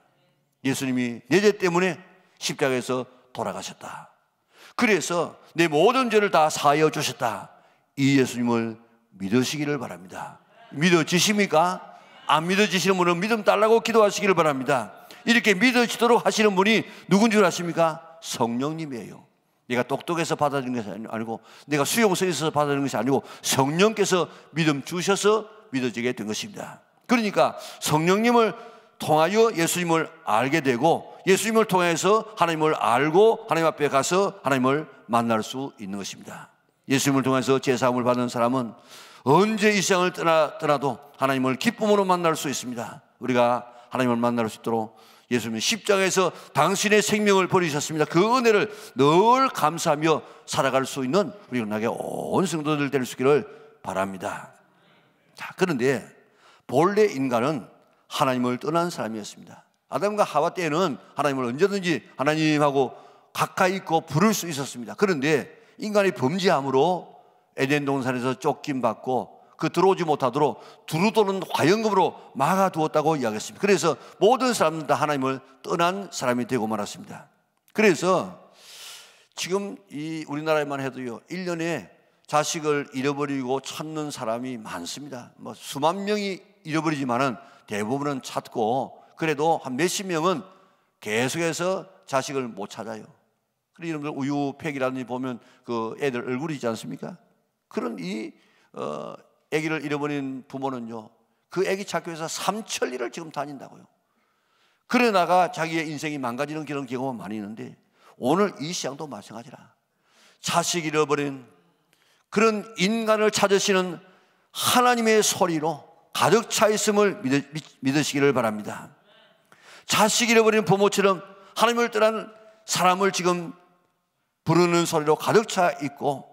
예수님이 내 죄 때문에 십자가에서 돌아가셨다. 그래서 내 모든 죄를 다 사하여 주셨다. 이 예수님을 믿으시기를 바랍니다. 믿어지십니까? 안 믿어지시는 분은 믿음 달라고 기도하시기를 바랍니다. 이렇게 믿어지도록 하시는 분이 누군 줄 아십니까? 성령님이에요. 내가 똑똑해서 받아들인 것이 아니고, 내가 수용성이 있어서 받아들인 것이 아니고, 성령께서 믿음 주셔서 믿어지게 된 것입니다. 그러니까 성령님을 통하여 예수님을 알게 되고, 예수님을 통해서 하나님을 알고 하나님 앞에 가서 하나님을 만날 수 있는 것입니다. 예수님을 통해서 제사함을 받은 사람은 언제 이 세상을 떠나도 하나님을 기쁨으로 만날 수 있습니다. 우리가 하나님을 만날 수 있도록 예수님은 십자가에서 당신의 생명을 버리셨습니다. 그 은혜를 늘 감사하며 살아갈 수 있는 우리 은하계 온 성도들 될 수 있기를 바랍니다. 자, 그런데 본래 인간은 하나님을 떠난 사람이었습니다. 아담과 하와 때에는 하나님을 언제든지 하나님하고 가까이 있고 부를 수 있었습니다. 그런데 인간이 범죄함으로 에덴 동산에서 쫓김받고 그 들어오지 못하도록 두루도는 화영금으로 막아두었다고 이야기했습니다. 그래서 모든 사람들 다 하나님을 떠난 사람이 되고 말았습니다. 그래서 지금 이 우리나라에만 해도요, 1년에 자식을 잃어버리고 찾는 사람이 많습니다. 뭐 수만 명이 잃어버리지만은 대부분은 찾고, 그래도 한 몇십 명은 계속해서 자식을 못 찾아요. 그래서 여러분들 우유팩이라는 데 보면 그 애들 얼굴이 있지 않습니까? 그런 아기를 잃어버린 부모는요, 그 아기 찾기 위해서 삼천리를 지금 다닌다고요. 그러다가 자기의 인생이 망가지는 그런 경험은 많이 있는데, 오늘 이 시장도 마찬가지라. 자식 잃어버린 그런 인간을 찾으시는 하나님의 소리로 가득 차 있음을 믿으시기를 바랍니다. 자식 잃어버린 부모처럼 하나님을 떠난 사람을 지금 부르는 소리로 가득 차 있고,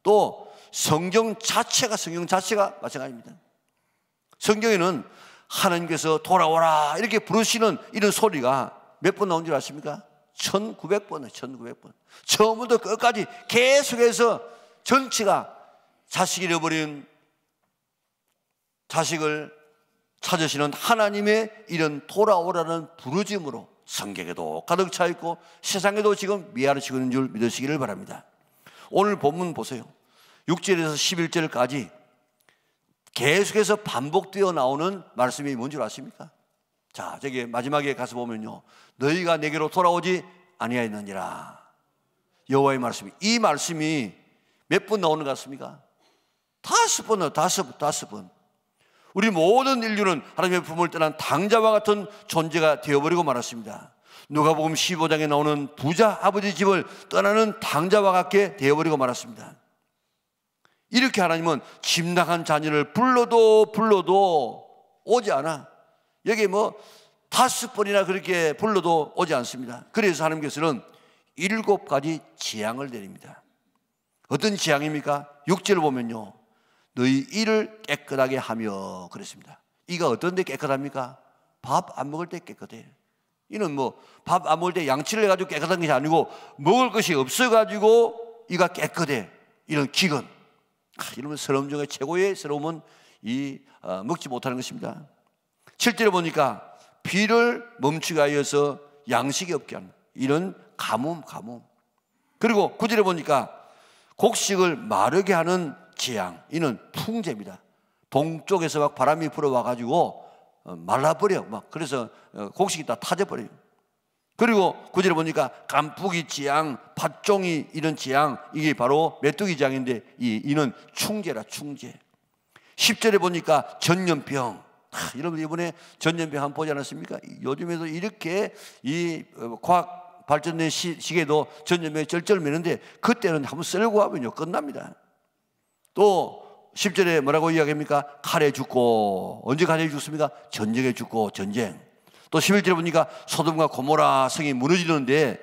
또 성경 자체가 마찬가지입니다. 성경에는 하나님께서 돌아오라 이렇게 부르시는 이런 소리가 몇 번 나온 줄 아십니까? 1900번, 1900번. 처음부터 끝까지 계속해서 전체가 자식 잃어버린 자식을 찾으시는 하나님의 이런 돌아오라는 부르짐으로 성경에도 가득 차 있고 세상에도 지금 미아르치고 있는 줄 믿으시기를 바랍니다. 오늘 본문 보세요. 6절에서 11절까지 계속해서 반복되어 나오는 말씀이 뭔 줄 아십니까? 자, 저기 마지막에 가서 보면요, 너희가 내게로 돌아오지 아니하였느니라. 여호와의 말씀이, 이 말씀이 몇 번 나오는 것 같습니까? 5번, 5번. 우리 모든 인류는 하나님의 품을 떠난 당자와 같은 존재가 되어버리고 말았습니다. 누가복음 15장에 나오는 부자 아버지 집을 떠나는 당자와 같게 되어버리고 말았습니다. 이렇게 하나님은 집 나간 자녀를 불러도 오지 않아. 여기 뭐 5번이나 그렇게 불러도 오지 않습니다. 그래서 하나님께서는 7가지 재앙을 내립니다. 어떤 재앙입니까? 6절을 보면요, 너희 이를 깨끗하게 하며 그랬습니다. 이가 어떤 데 깨끗합니까? 밥 안 먹을 때 깨끗해. 이는 뭐 밥 안 먹을 때 양치를 해가지고 깨끗한 것이 아니고 먹을 것이 없어가지고 이가 깨끗해. 이런 기근. 이러면 서러움 중에 최고의 서러움은 먹지 못하는 것입니다. 7절에 보니까 비를 멈추게 하여서 양식이 없게 하는 이런 가뭄. 그리고 9절에 보니까 곡식을 마르게 하는 재앙, 이는 풍제입니다. 동쪽에서 막 바람이 불어와가지고 말라버려. 그래서 곡식이 다 타져버려요. 그리고 9절에 보니까 깐풍기 재앙, 팥종이 이런 재앙, 이게 바로 메뚜기 재앙인데 이는 충제라, 충제. 10절에 보니까 전염병. 여러분 이번에 전염병 한번 보지 않았습니까? 요즘에도 이렇게 이 과학 발전된 시기에도 전염병이 쩔쩔매는데 그때는 한번 썰고 하면요 끝납니다. 또 10절에 뭐라고 이야기합니까? 칼에 죽고. 언제 칼에 죽습니까? 전쟁에 죽고, 전쟁. 또 11절에 보니까 소돔과 고모라 성이 무너지는데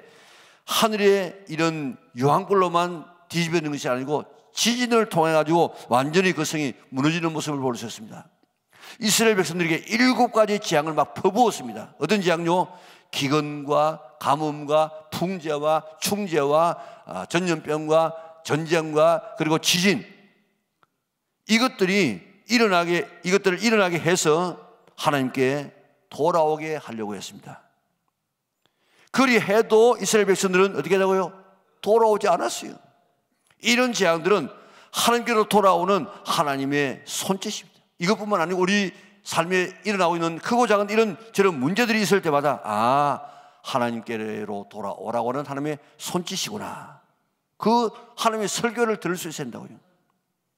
하늘에 이런 유황불로만 뒤집어지는 것이 아니고 지진을 통해 가지고 완전히 그 성이 무너지는 모습을 볼 수 있습니다. 이스라엘 백성들에게 7가지 재앙을 막 퍼부었습니다. 어떤 재앙요? 기근과 가뭄과 풍재와 충재와 전염병과 전쟁과 그리고 지진, 이것들을 일어나게 해서 하나님께 돌아오게 하려고 했습니다. 그리 해도 이스라엘 백성들은 어떻게 하다고요? 돌아오지 않았어요. 이런 재앙들은 하나님께로 돌아오는 하나님의 손짓입니다. 이것뿐만 아니고 우리 삶에 일어나고 있는 크고 작은 이런 저런 문제들이 있을 때마다 하나님께로 돌아오라고 하는 하나님의 손짓이구나. 그 하나님의 설교를 들을 수 있어야 된다고요.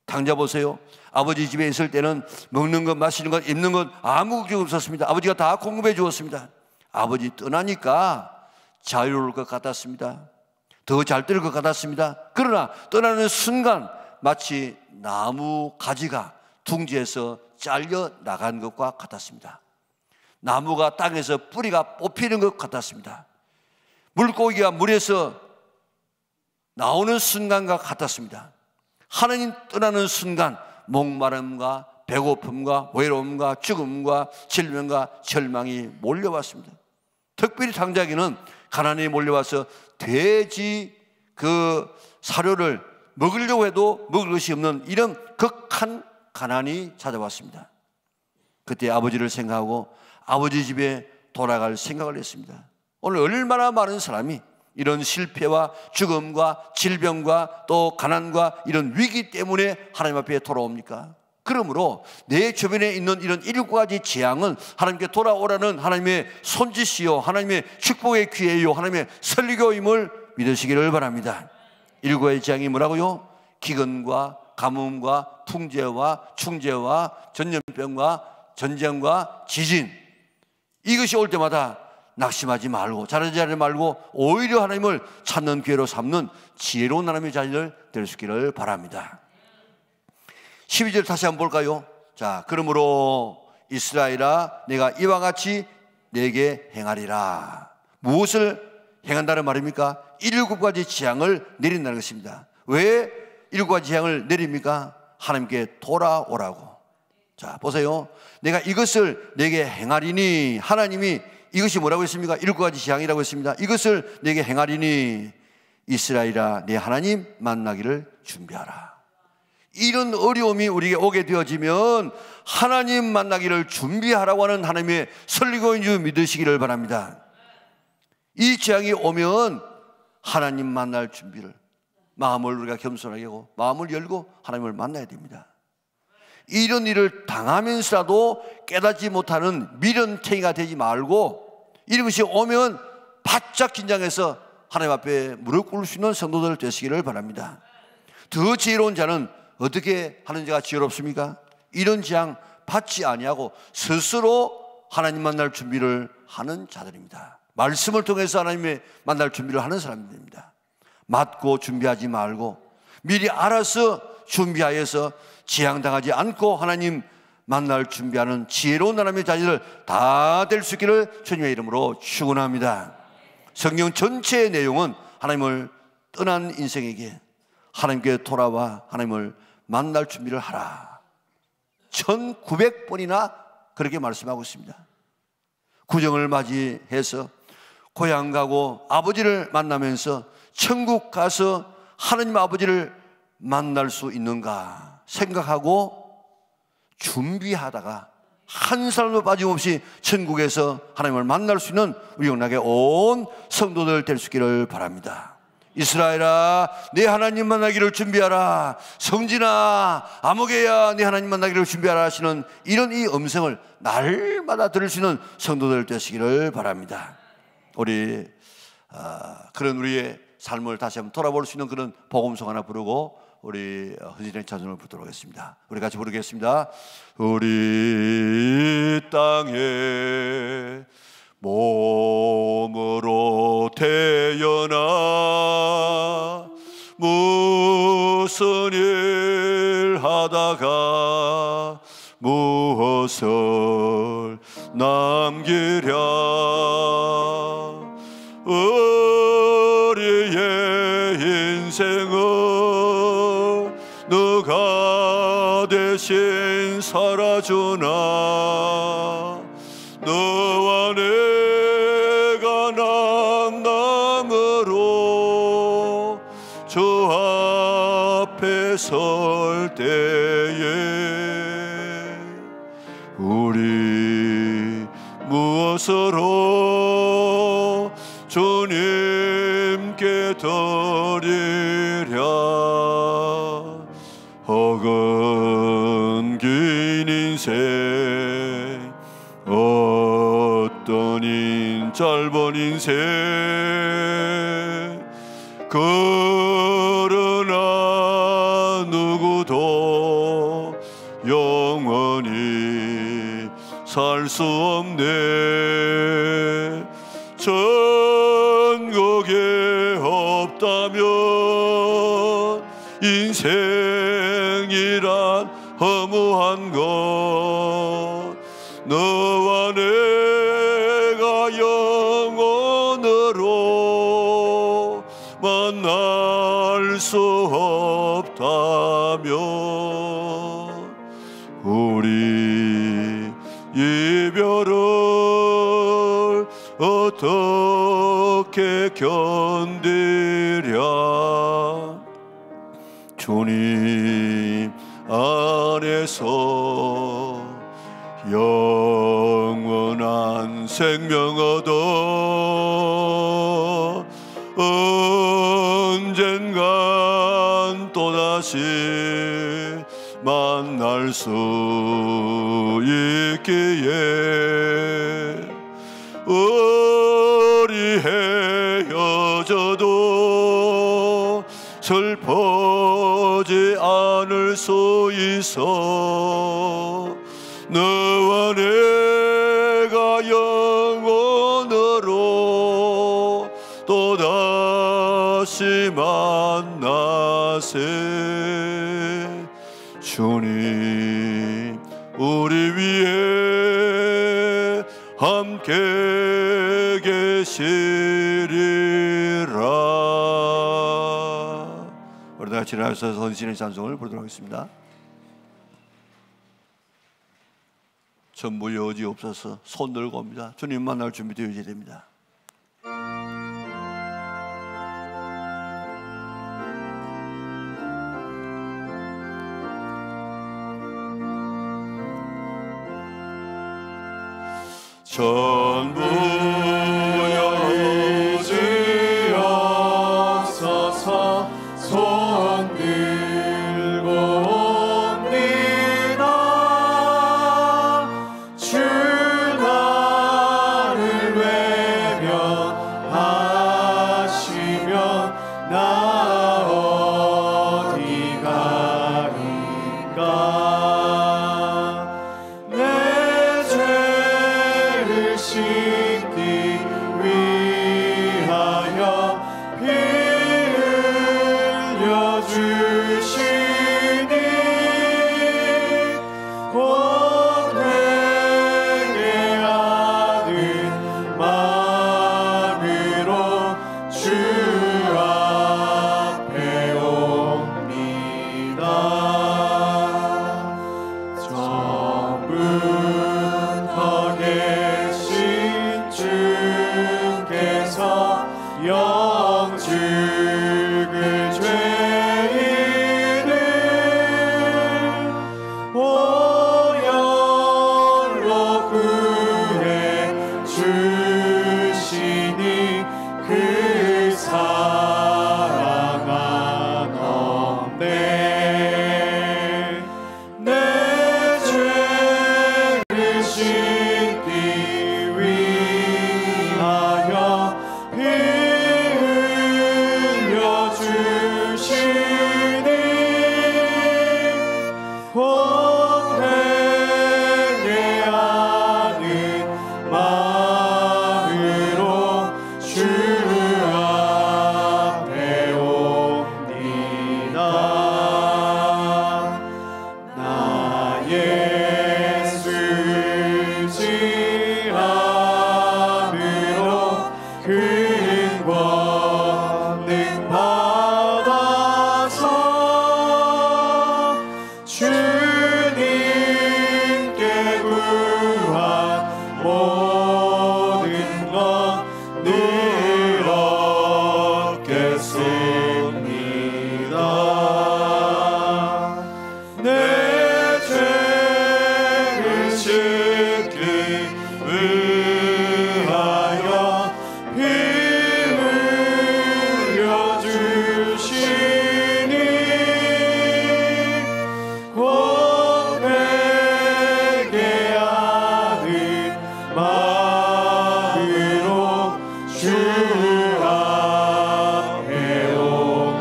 당장 보세요. 아버지 집에 있을 때는 먹는 것, 마시는 것, 입는 것 아무 걱정 없었습니다. 아버지가 다 공급해 주었습니다. 아버지 떠나니까 자유로울 것 같았습니다. 더 잘 될 것 같았습니다. 그러나 떠나는 순간 마치 나무 가지가 둥지에서 잘려 나간 것과 같았습니다. 나무가 땅에서 뿌리가 뽑히는 것 같았습니다. 물고기가 물에서 나오는 순간과 같았습니다. 하나님 떠나는 순간 목마름과 배고픔과 외로움과 죽음과 질병과 절망이 몰려왔습니다. 특별히 장자기는 가난이 몰려와서 돼지 그 사료를 먹으려고 해도 먹을 것이 없는 이런 극한 가난이 찾아왔습니다. 그때 아버지를 생각하고 아버지 집에 돌아갈 생각을 했습니다. 오늘 얼마나 많은 사람이 이런 실패와 죽음과 질병과 또 가난과 이런 위기 때문에 하나님 앞에 돌아옵니까? 그러므로 내 주변에 있는 이런 7가지 재앙은 하나님께 돌아오라는 하나님의 손짓이요, 하나님의 축복의 기회요, 하나님의 설교임을 믿으시기를 바랍니다. 7가지 재앙이 뭐라고요? 기근과 가뭄과 풍재와 충재와 전염병과 전쟁과 지진, 이것이 올 때마다 낙심하지 말고 자라지 말고 오히려 하나님을 찾는 기회로 삼는 지혜로운 하나님의 자녀들 될 수 있기를 바랍니다. 12절 다시 한번 볼까요? 자, 그러므로 이스라엘아 내가 이와 같이 내게 행하리라. 무엇을 행한다는 말입니까? 7가지 재앙을 내린다는 것입니다. 왜 7가지 재앙을 내립니까? 하나님께 돌아오라고. 자, 보세요. 내가 이것을 내게 행하리니, 하나님이 이것이 뭐라고 했습니까? 7가지 재앙이라고 했습니다. 이것을 내게 행하리니 이스라엘아 내 하나님 만나기를 준비하라. 이런 어려움이 우리에게 오게 되어지면 하나님 만나기를 준비하라고 하는 하나님의 설교인 줄 믿으시기를 바랍니다. 이 재앙이 오면 하나님 만날 준비를, 마음을 우리가 겸손하게 하고 마음을 열고 하나님을 만나야 됩니다. 이런 일을 당하면서라도 깨닫지 못하는 미련탱이가 되지 말고 이런 것이 오면 바짝 긴장해서 하나님 앞에 무릎 꿇을 수 있는 성도들 되시기를 바랍니다. 더 지혜로운 자는 어떻게 하는 자가 지혜롭습니까? 이런 재앙 받지 아니하고 스스로 하나님 만날 준비를 하는 자들입니다. 말씀을 통해서 하나님의 만날 준비를 하는 사람들입니다. 맞고 준비하지 말고 미리 알아서 준비하여서 재앙당하지 않고 하나님 만날 준비하는 지혜로운 하나님의 자녀들 다 될 수 있기를 주님의 이름으로 축원합니다. 성경 전체의 내용은 하나님을 떠난 인생에게 하나님께 돌아와 하나님을 만날 준비를 하라. 1900번이나 그렇게 말씀하고 있습니다. 구정을 맞이해서 고향 가고 아버지를 만나면서 천국 가서 하나님 아버지를 만날 수 있는가 생각하고 준비하다가 한 사람도 빠짐없이 천국에서 하나님을 만날 수 있는 우리 영락에 온 성도들 될 수 있기를 바랍니다. 이스라엘아 내 하나님 만나기를 준비하라. 성진아 아무개야 내 하나님 만나기를 준비하라 하시는 이런 이 음성을 날마다 들을 수 있는 성도들 되시기를 바랍니다. 우리 그런 우리의 삶을 다시 한번 돌아볼 수 있는 그런 복음송 하나 부르고 우리 헌신의 찬송을 부르도록 하겠습니다. 우리 같이 부르겠습니다. 우리 땅에 몸으로 태어나 무슨 일 하다가 우리의 인생을 너가 대신 살아주나. 너와 내가 만남으로 주 앞에 설 때에 우리 무엇으로 주님께 드리랴. 혹은 긴 인생 어떤 짧은 인생 그러나 누구도 영원히 살 수 없네. 천국에 없다면 인생이란 허무한 것. 너와 내가 영원으로 만날 수 없다면 우리 이별을 어떻게 견디랴. 주님 안에서 영원한 생명 얻어 언젠간 또다시 만날 수 있기에 우리 헤어져도 슬퍼지 않을 수 있어. 너와 내가 영원으로 또다시 만나세. 주님 우리 위에 함께 계시리라. 우리 다 같이 일어나서 선신의 찬송을 부르도록 하겠습니다. 전부 여지 없어서 손 들고 옵니다. 주님 만날 준비 되어야 됩니다. 전부 여지 없어서 손 들고 옵니다. 주 나를 외면하시면 나 어디 가리까. 내 죄를 씻기 위하여 피 흘려 주시니 곧 내게 아는 마음으로 주 앞에 옵니다. 전부터 계신 주께 주 앞에 옵니다.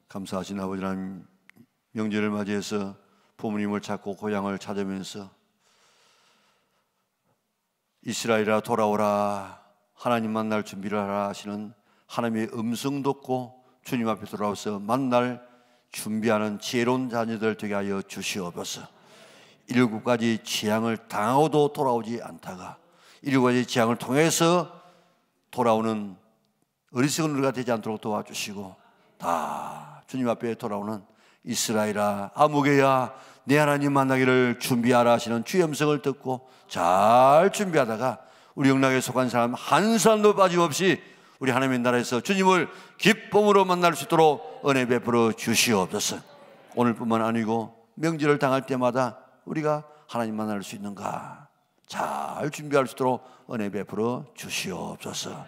감사하신 아버지 하나님, 명절을 맞이해서 부모님을 찾고 고향을 찾으면서 이스라엘아 돌아오라, 하나님 만날 준비를 하라 하시는 하나님의 음성 듣고 주님 앞에 돌아와서 만날 준비하는 지혜로운 자녀들 되게 하여 주시옵소서. 일곱 가지 재앙을 당하고도 돌아오지 않다가 일곱 가지 재앙을 통해서 돌아오는 어리석은 우리가 되지 않도록 도와주시고, 다 주님 앞에 돌아오는 이스라엘아 아무개야 내 하나님 만나기를 준비하라 하시는 주의 음성을 듣고 잘 준비하다가 우리 영락에 속한 사람 한 사람도 빠짐없이 우리 하나님의 나라에서 주님을 기쁨으로 만날 수 있도록 은혜 베풀어 주시옵소서. 오늘뿐만 아니고 명절을 당할 때마다 우리가 하나님 만날 수 있는가 잘 준비할 수 있도록 은혜 베풀어 주시옵소서.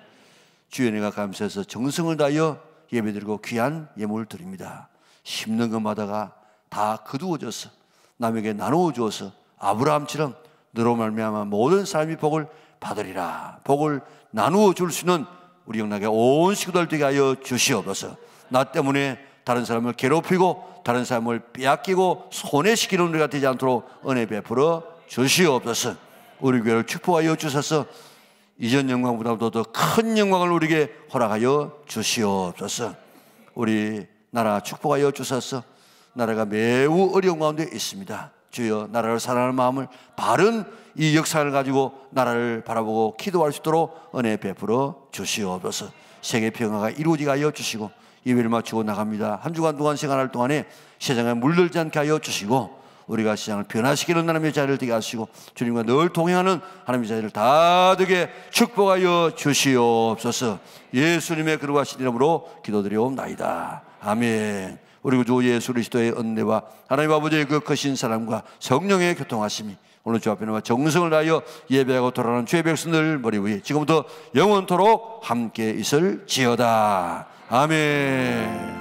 주의 은혜가 감사해서 정성을 다하여 예배드리고 귀한 예물을 드립니다. 심는 것마다가 다 거두어져서 남에게 나누어 주어서 아브라함처럼 너로 말미암아 모든 사람이 복을 받으리라, 복을 나누어 줄 수 있는 우리 영락의 온 식구들 되게 하여 주시옵소서. 나 때문에 다른 사람을 괴롭히고 다른 사람을 빼앗기고 손해시키는 우리가 되지 않도록 은혜 베풀어 주시옵소서. 우리 교회를 축복하여 주셔서 이전 영광보다도 더 큰 영광을 우리에게 허락하여 주시옵소서. 우리 나라 축복하여 주셔서 나라가 매우 어려운 가운데 있습니다. 주여, 나라를 사랑하는 마음을 바른 이 역사를 가지고 나라를 바라보고 기도할 수 있도록 은혜 베풀어 주시옵소서. 세계 평화가 이루어지게 하여 주시고, 예배를 마치고 나갑니다. 한 주간 동안 생활할 동안에 세상에 물들지 않게 하여 주시고, 우리가 시장을 변화시키는 하나님의 자리를 되게 하시고, 주님과 늘 동행하는 하나님의 자리를 다 되게 축복하여 주시옵소서. 예수님의 거룩하신 이름으로 기도드리옵나이다. 아멘. 우리 주 예수 그리스도의 은혜와 하나님 아버지의 그 크신 사랑과 성령의 교통하심이 오늘 주 앞에 나와 정성을 다하여 예배하고 돌아가는 주의 백성들 머리 위에 지금부터 영원토록 함께 있을지어다. 아멘.